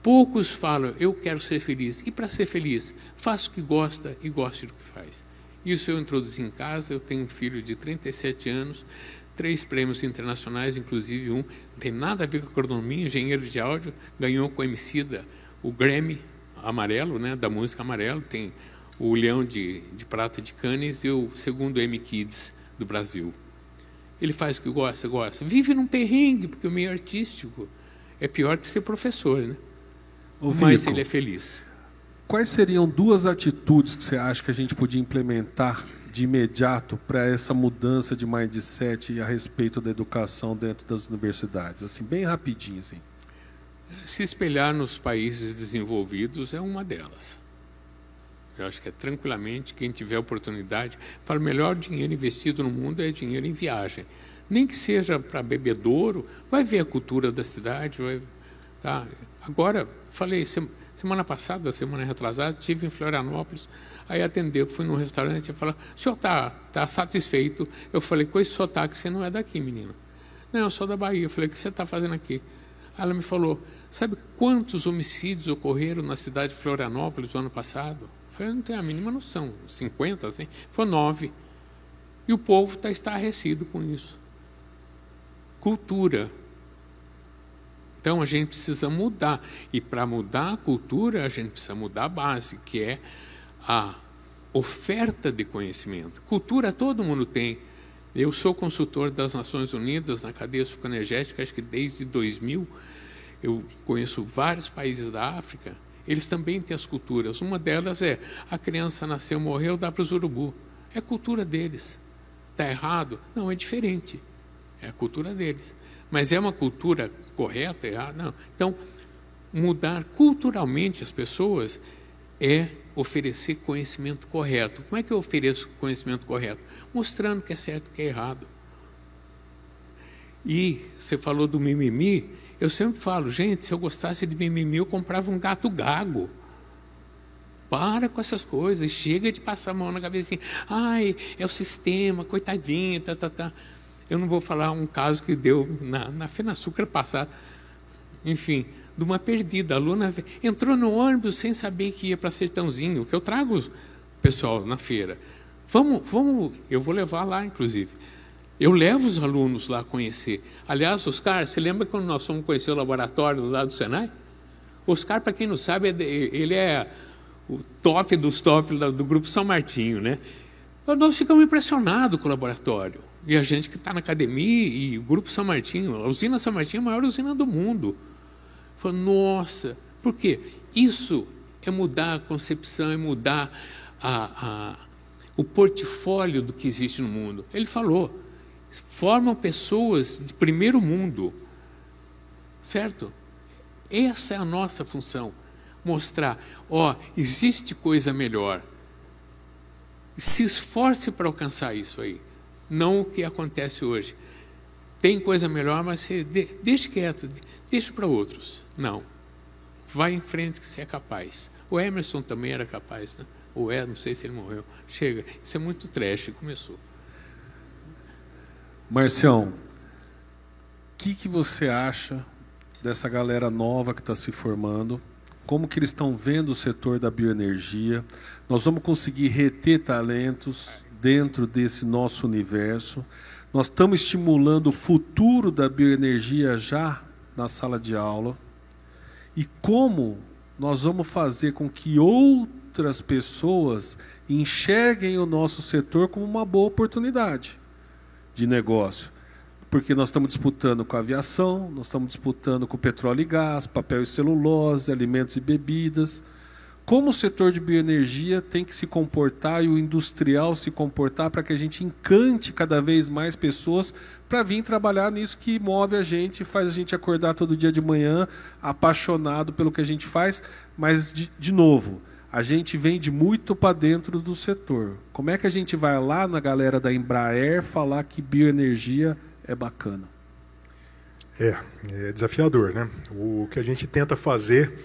Poucos falam, eu quero ser feliz. E para ser feliz, faça o que gosta e goste do que faz. Isso eu introduzi em casa. Eu tenho um filho de 37 anos, 3 prêmios internacionais, inclusive um, não tem nada a ver com agronomia, engenheiro de áudio, ganhou com o Emicida o Grammy amarelo, né, da música amarelo, tem o Leão de Prata de Cannes e o segundo M-Kids do Brasil. Ele faz o que gosta, vive num perrengue, porque o meio artístico é pior que ser professor, né? Mas ele é feliz. Quais seriam 2 atitudes que você acha que a gente podia implementar de imediato para essa mudança de mindset a respeito da educação dentro das universidades? Assim, bem rapidinho, assim. Se espelhar nos países desenvolvidos é uma delas. Eu acho que é tranquilamente, quem tiver oportunidade, fala, o melhor dinheiro investido no mundo é dinheiro em viagem. Nem que seja para bebedouro, vai ver a cultura da cidade. Tá? Agora, falei, semana passada, semana retrasada, estive em Florianópolis, aí atendeu, fui num restaurante e falou, o senhor está satisfeito? Eu falei, com esse sotaque, você não é daqui, menina. Não, eu sou da Bahia. Eu falei, o que você está fazendo aqui? Aí ela me falou, sabe quantos homicídios ocorreram na cidade de Florianópolis no ano passado? Eu falei, não tenho a mínima noção, 50, assim? Foi 9. E o povo está estarrecido com isso. Cultura. Então, a gente precisa mudar. E para mudar a cultura, a gente precisa mudar a base, que é a oferta de conhecimento. Cultura todo mundo tem. Eu sou consultor das Nações Unidas na cadeia sucroenergética, acho que desde 2000. Eu conheço vários países da África. Eles também têm as culturas. Uma delas é, a criança nasceu, morreu, dá para os urubu. É a cultura deles. Está errado? Não, é diferente. É a cultura deles. Mas é uma cultura correta, errada? Não. Então, mudar culturalmente as pessoas é oferecer conhecimento correto. Como é que eu ofereço conhecimento correto? Mostrando o que é certo e o que é errado. E você falou do mimimi, eu sempre falo, gente, se eu gostasse de mimimi, eu comprava um gato gago. Para com essas coisas, chega de passar a mão na cabecinha. Ai, é o sistema, coitadinha, tá. Eu não vou falar um caso que deu na FENASUCRA passada, enfim, de uma perdida. A aluna entrou no ônibus sem saber que ia para Sertãozinho, que eu trago o pessoal na feira. Vamos, eu vou levar lá, inclusive. Eu levo os alunos lá a conhecer. Aliás, Oscar, você lembra quando nós fomos conhecer o laboratório lá do Senai? Oscar, para quem não sabe, ele é o top dos top do Grupo São Martinho, né? Nós ficamos impressionados com o laboratório. E a gente que está na academia, e o Grupo São Martinho, a usina São Martinho é a maior usina do mundo. Falei, nossa, por quê? Isso é mudar a concepção, é mudar o portfólio do que existe no mundo. Ele falou, formam pessoas de primeiro mundo, certo? Essa é a nossa função, mostrar, existe coisa melhor. Se esforce para alcançar isso aí, não o que acontece hoje. Tem coisa melhor, mas você deixa quieto, deixa para outros. Não, vai em frente que você é capaz. O Emerson também era capaz, né? Não sei se ele morreu. Chega, isso é muito trash, começou. Marcião, o que você acha dessa galera nova que está se formando? Como que eles estão vendo o setor da bioenergia? Nós vamos conseguir reter talentos dentro desse nosso universo? Nós estamos estimulando o futuro da bioenergia já na sala de aula? E como nós vamos fazer com que outras pessoas enxerguem o nosso setor como uma boa oportunidade de negócio? Porque nós estamos disputando com a aviação, nós estamos disputando com petróleo e gás, papel e celulose, alimentos e bebidas. Como o setor de bioenergia tem que se comportar e o industrial se comportar para que a gente encante cada vez mais pessoas para vir trabalhar nisso que move a gente, faz a gente acordar todo dia de manhã apaixonado pelo que a gente faz, mas, de novo, a gente vende muito para dentro do setor. Como é que a gente vai lá na galera da Embraer falar que bioenergia é bacana? É desafiador, né? O que a gente tenta fazer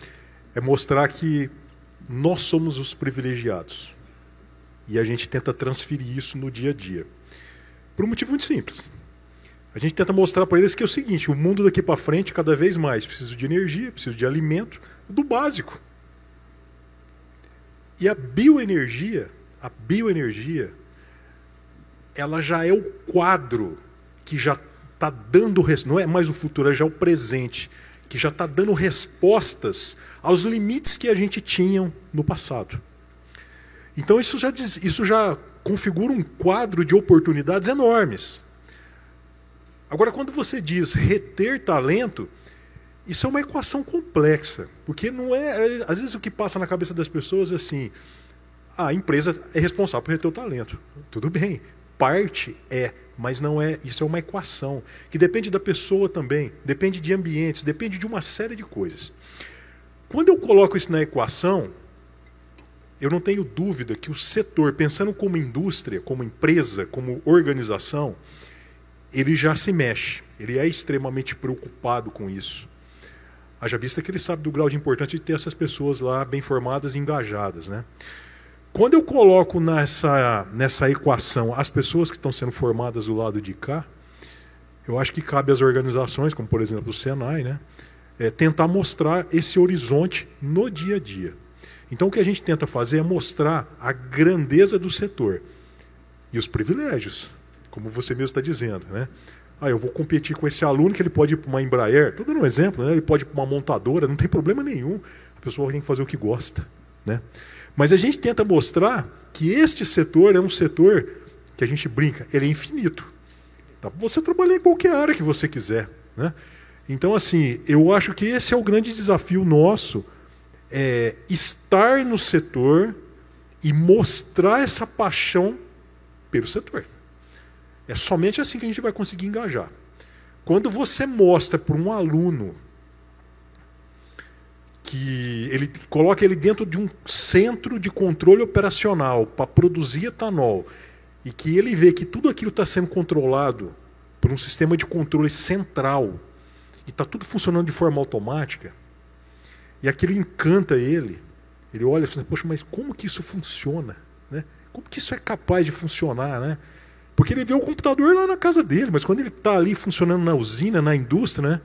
é mostrar que nós somos os privilegiados. E a gente tenta transferir isso no dia a dia. Por um motivo muito simples. A gente tenta mostrar para eles que é o seguinte, o mundo daqui para frente, cada vez mais, precisa de energia, precisa de alimento, do básico. E a bioenergia, ela já é o quadro que já está dando, não é mais o futuro, já é o presente, que já está dando respostas aos limites que a gente tinha no passado. Então isso já configura um quadro de oportunidades enormes. Agora, quando você diz reter talento, isso é uma equação complexa, porque não é, às vezes o que passa na cabeça das pessoas é assim, a empresa é responsável por reter o talento. Tudo bem, parte mas não é, isso é uma equação, que depende da pessoa também, depende de ambientes, depende de uma série de coisas. Quando eu coloco isso na equação, eu não tenho dúvida que o setor, pensando como indústria, como empresa, como organização, ele já se mexe, ele é extremamente preocupado com isso. Haja vista que ele sabe do grau de importância de ter essas pessoas lá bem formadas e engajadas, né? Quando eu coloco nessa equação as pessoas que estão sendo formadas do lado de cá, eu acho que cabe às organizações, como por exemplo o Senai, né, tentar mostrar esse horizonte no dia a dia. Então o que a gente tenta fazer é mostrar a grandeza do setor e os privilégios, como você mesmo está dizendo, né? Eu vou competir com esse aluno que ele pode ir para uma Embraer, estou dando um exemplo, né? Ele pode ir para uma montadora, não tem problema nenhum, a pessoa tem que fazer o que gosta, né? Mas a gente tenta mostrar que este setor é um setor que a gente brinca, ele é infinito. Dá para você trabalhar em qualquer área que você quiser, né? Então, assim, eu acho que esse é o grande desafio nosso, estar no setor e mostrar essa paixão pelo setor. É somente assim que a gente vai conseguir engajar. Quando você mostra para um aluno que ele coloca ele dentro de um centro de controle operacional para produzir etanol, e que ele vê que tudo aquilo está sendo controlado por um sistema de controle central, e está tudo funcionando de forma automática, e aquilo encanta ele. Ele olha e fala, poxa, mas como que isso funciona? Né? Como que isso é capaz de funcionar? Né? Porque ele vê o computador lá na casa dele, mas quando ele está ali funcionando na usina, na indústria, né?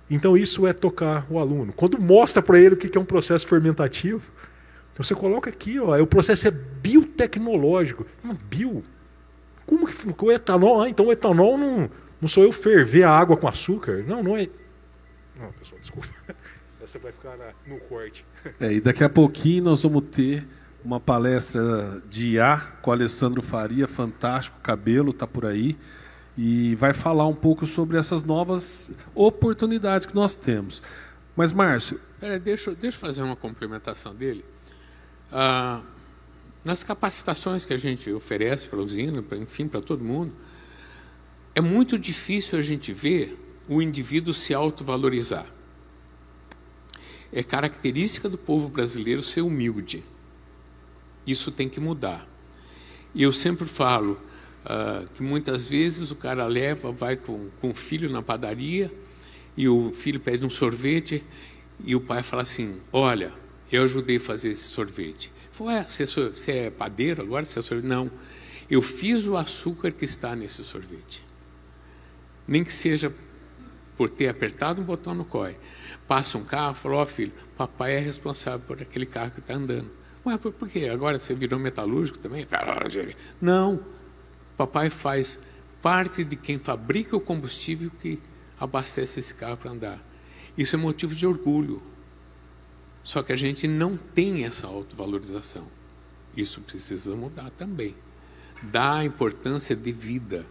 Então isso é tocar o aluno. Quando mostra para ele o que é um processo fermentativo, então você coloca aqui, ó, o processo é biotecnológico. Mas bio? Como que o etanol? Ah, então o etanol não sou eu ferver a água com açúcar. Não é. Não, pessoal, desculpa. Essa vai ficar no corte. E daqui a pouquinho nós vamos ter uma palestra de IA com o Alessandro Faria, fantástico, cabelo, está por aí. E vai falar um pouco sobre essas novas oportunidades que nós temos. Mas, Márcio... Deixa eu fazer uma complementação dele. Nas capacitações que a gente oferece para a usina, enfim, para todo mundo, é muito difícil a gente ver o indivíduo se autovalorizar. É característica do povo brasileiro ser humilde. Isso tem que mudar. E eu sempre falo... que muitas vezes o cara vai com o filho na padaria e o filho pede um sorvete e o pai fala assim, olha, eu ajudei a fazer esse sorvete. Fala, você é padeiro agora? Você é sorvete? Não, eu fiz o açúcar que está nesse sorvete. Nem que seja por ter apertado um botão no COI. Passa um carro, fala, ó filho, papai é responsável por aquele carro que está andando. Ué, por quê? Agora você virou metalúrgico também? Não. Papai faz parte de quem fabrica o combustível que abastece esse carro para andar. Isso é motivo de orgulho. Só que a gente não tem essa autovalorização. Isso precisa mudar também. Dá a importância devida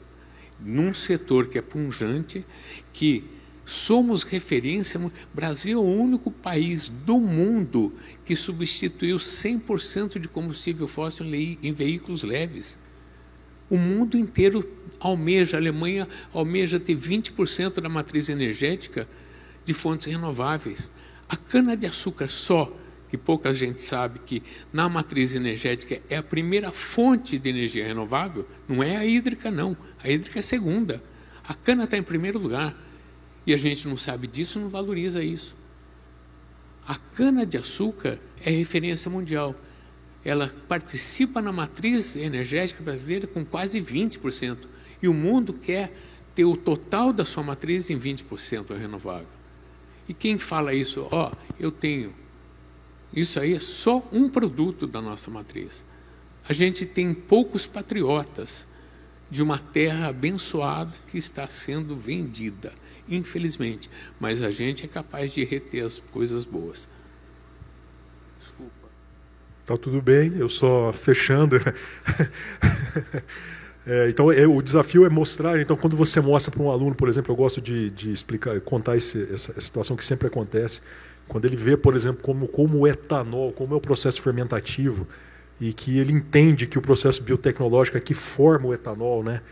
num setor que é pujante, que somos referência. O Brasil é o único país do mundo que substituiu 100% de combustível fóssil em veículos leves. O mundo inteiro almeja, a Alemanha almeja ter 20% da matriz energética de fontes renováveis. A cana-de-açúcar só, que pouca gente sabe que na matriz energética é a primeira fonte de energia renovável, não é a hídrica, não. A hídrica é segunda. A cana está em primeiro lugar. E a gente não sabe disso, não valoriza isso. A cana-de-açúcar é referência mundial. Ela participa na matriz energética brasileira com quase 20%. E o mundo quer ter o total da sua matriz em 20% renovável. E quem fala isso? Eu tenho. Isso aí é só um produto da nossa matriz. A gente tem poucos patriotas de uma terra abençoada que está sendo vendida, infelizmente. Mas a gente é capaz de reter as coisas boas. Desculpa. Tá tudo bem, eu só fechando. Então, o desafio é mostrar. Então, quando você mostra para um aluno, por exemplo, eu gosto de explicar, contar essa situação que sempre acontece. Quando ele vê, por exemplo, como o etanol, como é o processo fermentativo, e que ele entende que o processo biotecnológico é que forma o etanol, né?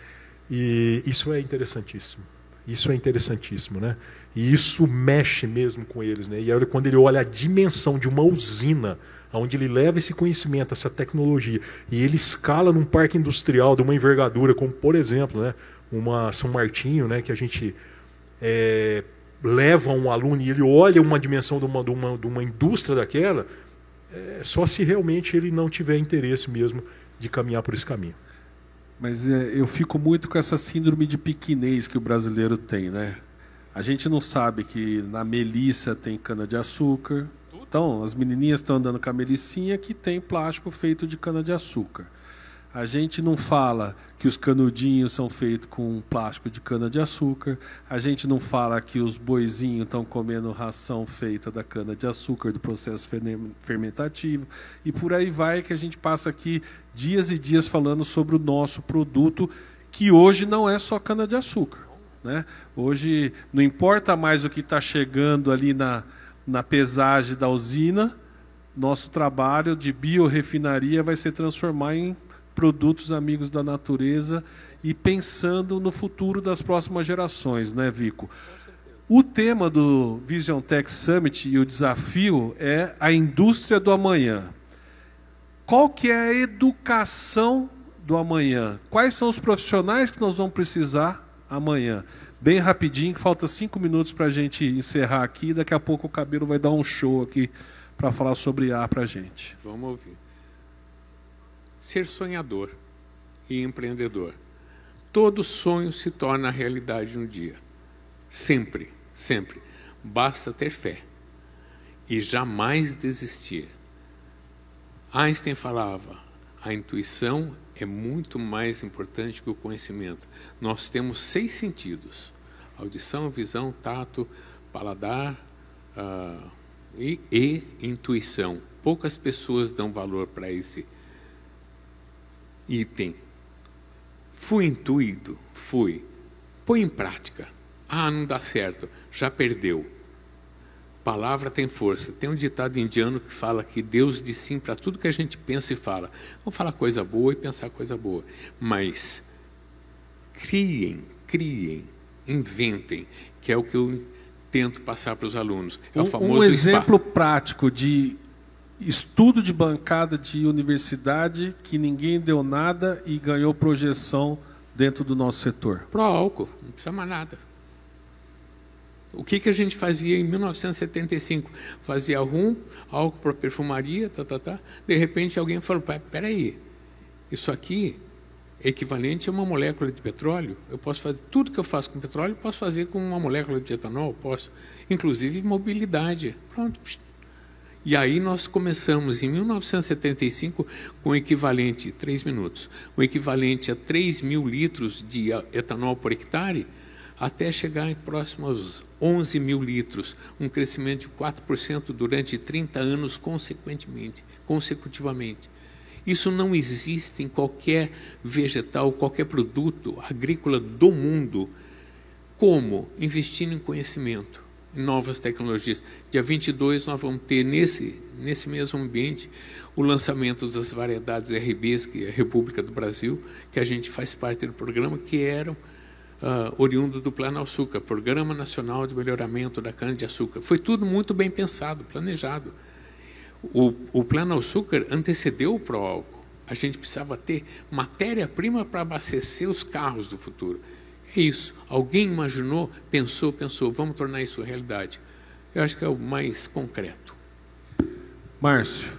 E isso é interessantíssimo. Isso é interessantíssimo, né? E isso mexe mesmo com eles, né? E aí, quando ele olha a dimensão de uma usina, onde ele leva esse conhecimento, essa tecnologia, e ele escala num parque industrial de uma envergadura, como, por exemplo, né, uma São Martinho, né, que a gente leva um aluno e ele olha uma dimensão de uma indústria daquela, só se realmente ele não tiver interesse mesmo de caminhar por esse caminho. Mas eu fico muito com essa síndrome de pequinez que o brasileiro tem, né? A gente não sabe que na Melissa tem cana-de-açúcar. Então, as menininhas estão andando com a melicinha que tem plástico feito de cana-de-açúcar. A gente não fala que os canudinhos são feitos com plástico de cana-de-açúcar. A gente não fala que os boizinhos estão comendo ração feita da cana-de-açúcar, do processo fermentativo. E por aí vai, que a gente passa aqui dias e dias falando sobre o nosso produto, que hoje não é só cana-de-açúcar, né? Hoje não importa mais o que está chegando ali na pesagem da usina, nosso trabalho de biorefinaria vai se transformar em produtos amigos da natureza e pensando no futuro das próximas gerações, né, Vico? O tema do Vision Tech Summit e o desafio é a indústria do amanhã. Qual que é a educação do amanhã? Quais são os profissionais que nós vamos precisar amanhã? Bem rapidinho, que falta 5 minutos para a gente encerrar aqui. Daqui a pouco o Cabelo vai dar um show aqui para falar sobre IA para a gente. Vamos ouvir. Ser sonhador e empreendedor. Todo sonho se torna realidade um dia. Sempre, sempre. Basta ter fé e jamais desistir. Einstein falava, a intuição é muito mais importante que o conhecimento. Nós temos 6 sentidos: audição, visão, tato, paladar e intuição. Poucas pessoas dão valor para esse item. Fui intuído? Fui. Põe em prática. Ah, não dá certo. Já perdeu. Palavra tem força. Tem um ditado indiano que fala que Deus diz sim para tudo que a gente pensa e fala. Vamos falar coisa boa e pensar coisa boa. Mas criem, inventem, que é o que eu tento passar para os alunos. É o famoso um exemplo prático de estudo de bancada de universidade que ninguém deu nada e ganhou projeção dentro do nosso setor. Pro álcool, não precisa mais nada. O que a gente fazia em 1975? Fazia rum, álcool para perfumaria, De repente alguém falou, peraí, isso aqui é equivalente a uma molécula de petróleo. Eu posso fazer tudo que eu faço com petróleo, posso fazer com uma molécula de etanol, posso. Inclusive mobilidade. Pronto. E aí nós começamos, em 1975, com o equivalente, 3 minutos, o equivalente a 3.000 litros de etanol por hectare, até chegar próximo aos 11.000 litros, um crescimento de 4% durante 30 anos consecutivamente. Isso não existe em qualquer vegetal, qualquer produto agrícola do mundo. Como? Investindo em conhecimento, em novas tecnologias. Dia 22 nós vamos ter nesse mesmo ambiente o lançamento das variedades RBs, que é a República do Brasil, que a gente faz parte do programa, que eram oriundo do Plano Açúcar, Programa Nacional de Melhoramento da Cana-de-Açúcar. Foi tudo muito bem pensado, planejado. O Plano Açúcar antecedeu o Proálcool. A gente precisava ter matéria-prima para abastecer os carros do futuro. É isso. Alguém imaginou, pensou, vamos tornar isso realidade. Eu acho que é o mais concreto. Márcio,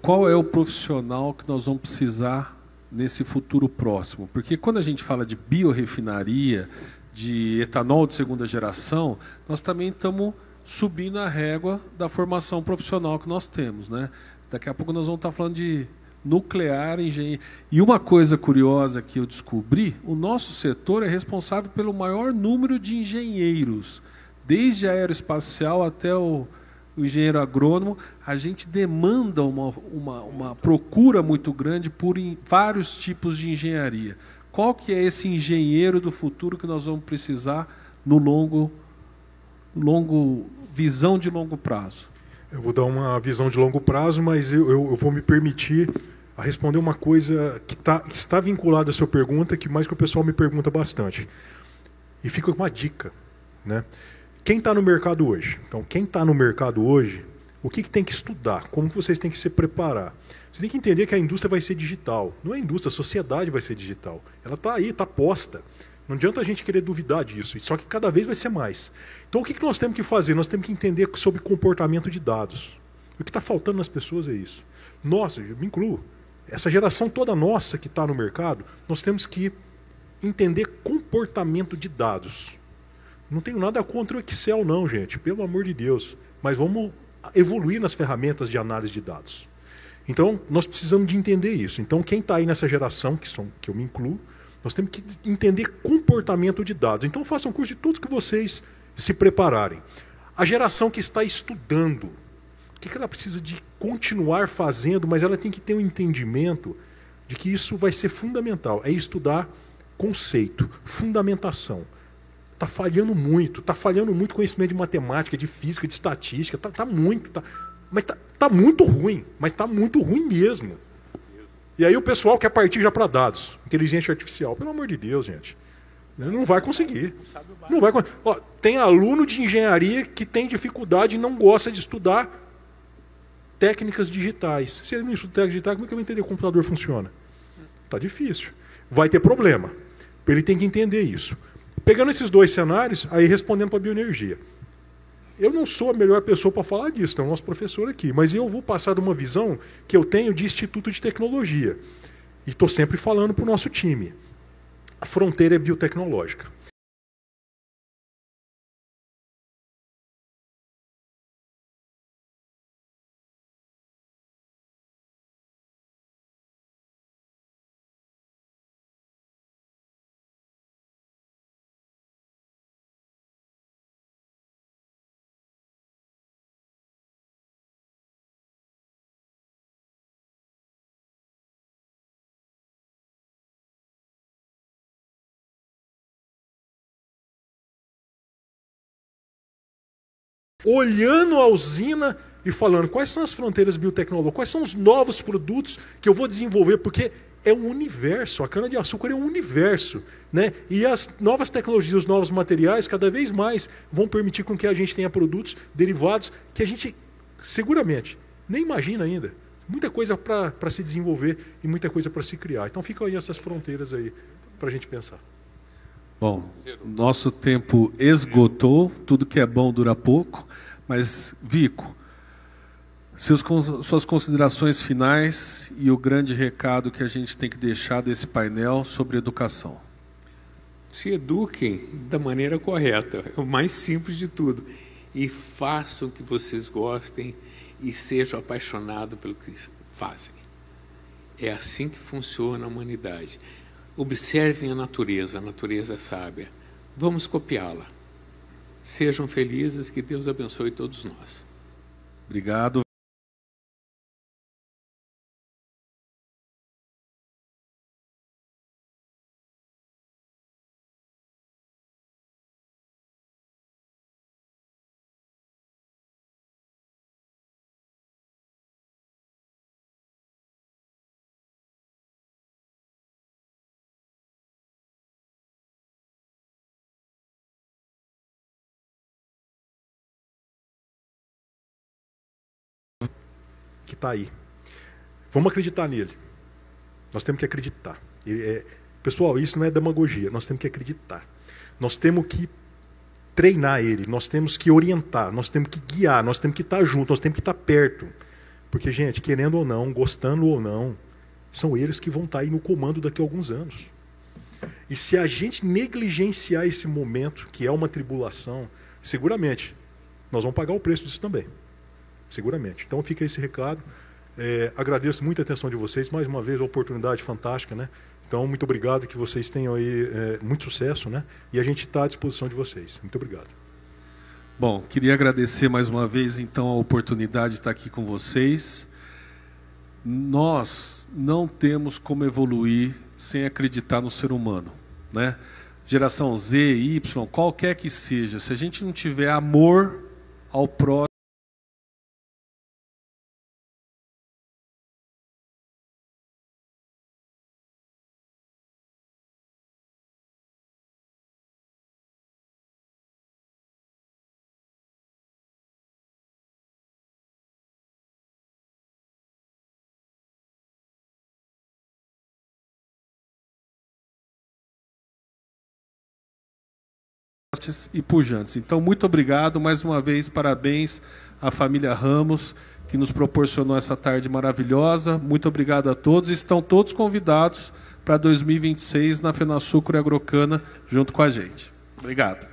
qual é o profissional que nós vamos precisar nesse futuro próximo? Porque quando a gente fala de biorrefinaria, de etanol de segunda geração, nós também estamos subindo a régua da formação profissional que nós temos, né? Daqui a pouco nós vamos estar falando de nuclear, engenharia. E uma coisa curiosa que eu descobri, o nosso setor é responsável pelo maior número de engenheiros. Desde a aeroespacial até o engenheiro agrônomo, a gente demanda uma procura muito grande por vários tipos de engenharia. Qual que é esse engenheiro do futuro que nós vamos precisar no visão de longo prazo? Eu vou dar uma visão de longo prazo, mas eu vou me permitir a responder uma coisa que está vinculada à sua pergunta, que mais que o pessoal me pergunta bastante. E fica uma dica, né? Quem está no mercado hoje? Então, quem está no mercado hoje, o que tem que estudar? Como que vocês têm que se preparar? Você tem que entender que a indústria vai ser digital. Não é a indústria, a sociedade vai ser digital. Ela está aí, está posta. Não adianta a gente querer duvidar disso, só que cada vez vai ser mais. Então, o que nós temos que fazer? Nós temos que entender sobre comportamento de dados. O que está faltando nas pessoas é isso. Nossa, eu me incluo. Essa geração toda nossa que está no mercado, nós temos que entender comportamento de dados. Não tenho nada contra o Excel não, gente, pelo amor de Deus. Mas vamos evoluir nas ferramentas de análise de dados. Então, nós precisamos de entender isso. Então, quem está aí nessa geração, que eu me incluo, nós temos que entender comportamento de dados. Então, façam curso de tudo que vocês se prepararem. A geração que está estudando, o que ela precisa de continuar fazendo, mas ela tem que ter um entendimento de que isso vai ser fundamental. É estudar conceito, fundamentação. Está falhando muito conhecimento de matemática, de física, de estatística. Mas está muito ruim, mesmo. E aí o pessoal quer partir já para dados, inteligência artificial. Pelo amor de Deus, gente. Não vai conseguir. Não vai. Ó, tem aluno de engenharia que tem dificuldade e não gosta de estudar técnicas digitais. Se ele não estuda técnicas digitais, como é que ele vai entender que o computador funciona? Está difícil. Vai ter problema. Ele tem que entender isso. Pegando esses dois cenários, aí respondendo para a bioenergia. Eu não sou a melhor pessoa para falar disso, tem o nosso professor aqui, mas eu vou passar de uma visão que eu tenho de Instituto de Tecnologia. E estou sempre falando para o nosso time. A fronteira é biotecnológica. Olhando a usina e falando quais são as fronteiras biotecnológicas, quais são os novos produtos que eu vou desenvolver, porque é um universo, a cana-de-açúcar é um universo, né? E as novas tecnologias, os novos materiais, cada vez mais vão permitir com que a gente tenha produtos derivados que a gente, seguramente, nem imagina ainda. Muita coisa para se desenvolver e muita coisa para se criar. Então ficam aí essas fronteiras aí para a gente pensar. Bom, nosso tempo esgotou, tudo que é bom dura pouco, mas, Vico, suas considerações finais e o grande recado que a gente tem que deixar desse painel sobre educação. Se eduquem da maneira correta, é o mais simples de tudo. E façam o que vocês gostem e sejam apaixonados pelo que fazem. É assim que funciona a humanidade. Observem a natureza é sábia. Vamos copiá-la. Sejam felizes, que Deus abençoe todos nós. Obrigado. Que está aí. Vamos acreditar nele. Nós temos que acreditar. Pessoal, isso não é demagogia. Nós temos que acreditar. Nós temos que treinar ele. Nós temos que orientar. Nós temos que guiar. Nós temos que estar junto. Nós temos que estar perto. Porque, gente, querendo ou não, gostando ou não, são eles que vão estar aí no comando daqui a alguns anos. E se a gente negligenciar esse momento, que é uma tribulação, seguramente nós vamos pagar o preço disso também. Seguramente. Então fica esse recado. Agradeço muito a atenção de vocês. Mais uma vez, uma oportunidade fantástica, né? Então, muito obrigado, que vocês tenham aí muito sucesso, né? E a gente está à disposição de vocês. Muito obrigado. Bom, queria agradecer mais uma vez, então, a oportunidade de estar aqui com vocês. Nós não temos como evoluir sem acreditar no ser humano, né? Geração Z, Y, qualquer que seja, se a gente não tiver amor ao próximo, e pujantes. Então, muito obrigado, mais uma vez, parabéns à família Ramos, que nos proporcionou essa tarde maravilhosa. Muito obrigado a todos. Estão todos convidados para 2026 na FenaSucro e Agrocana, junto com a gente. Obrigado.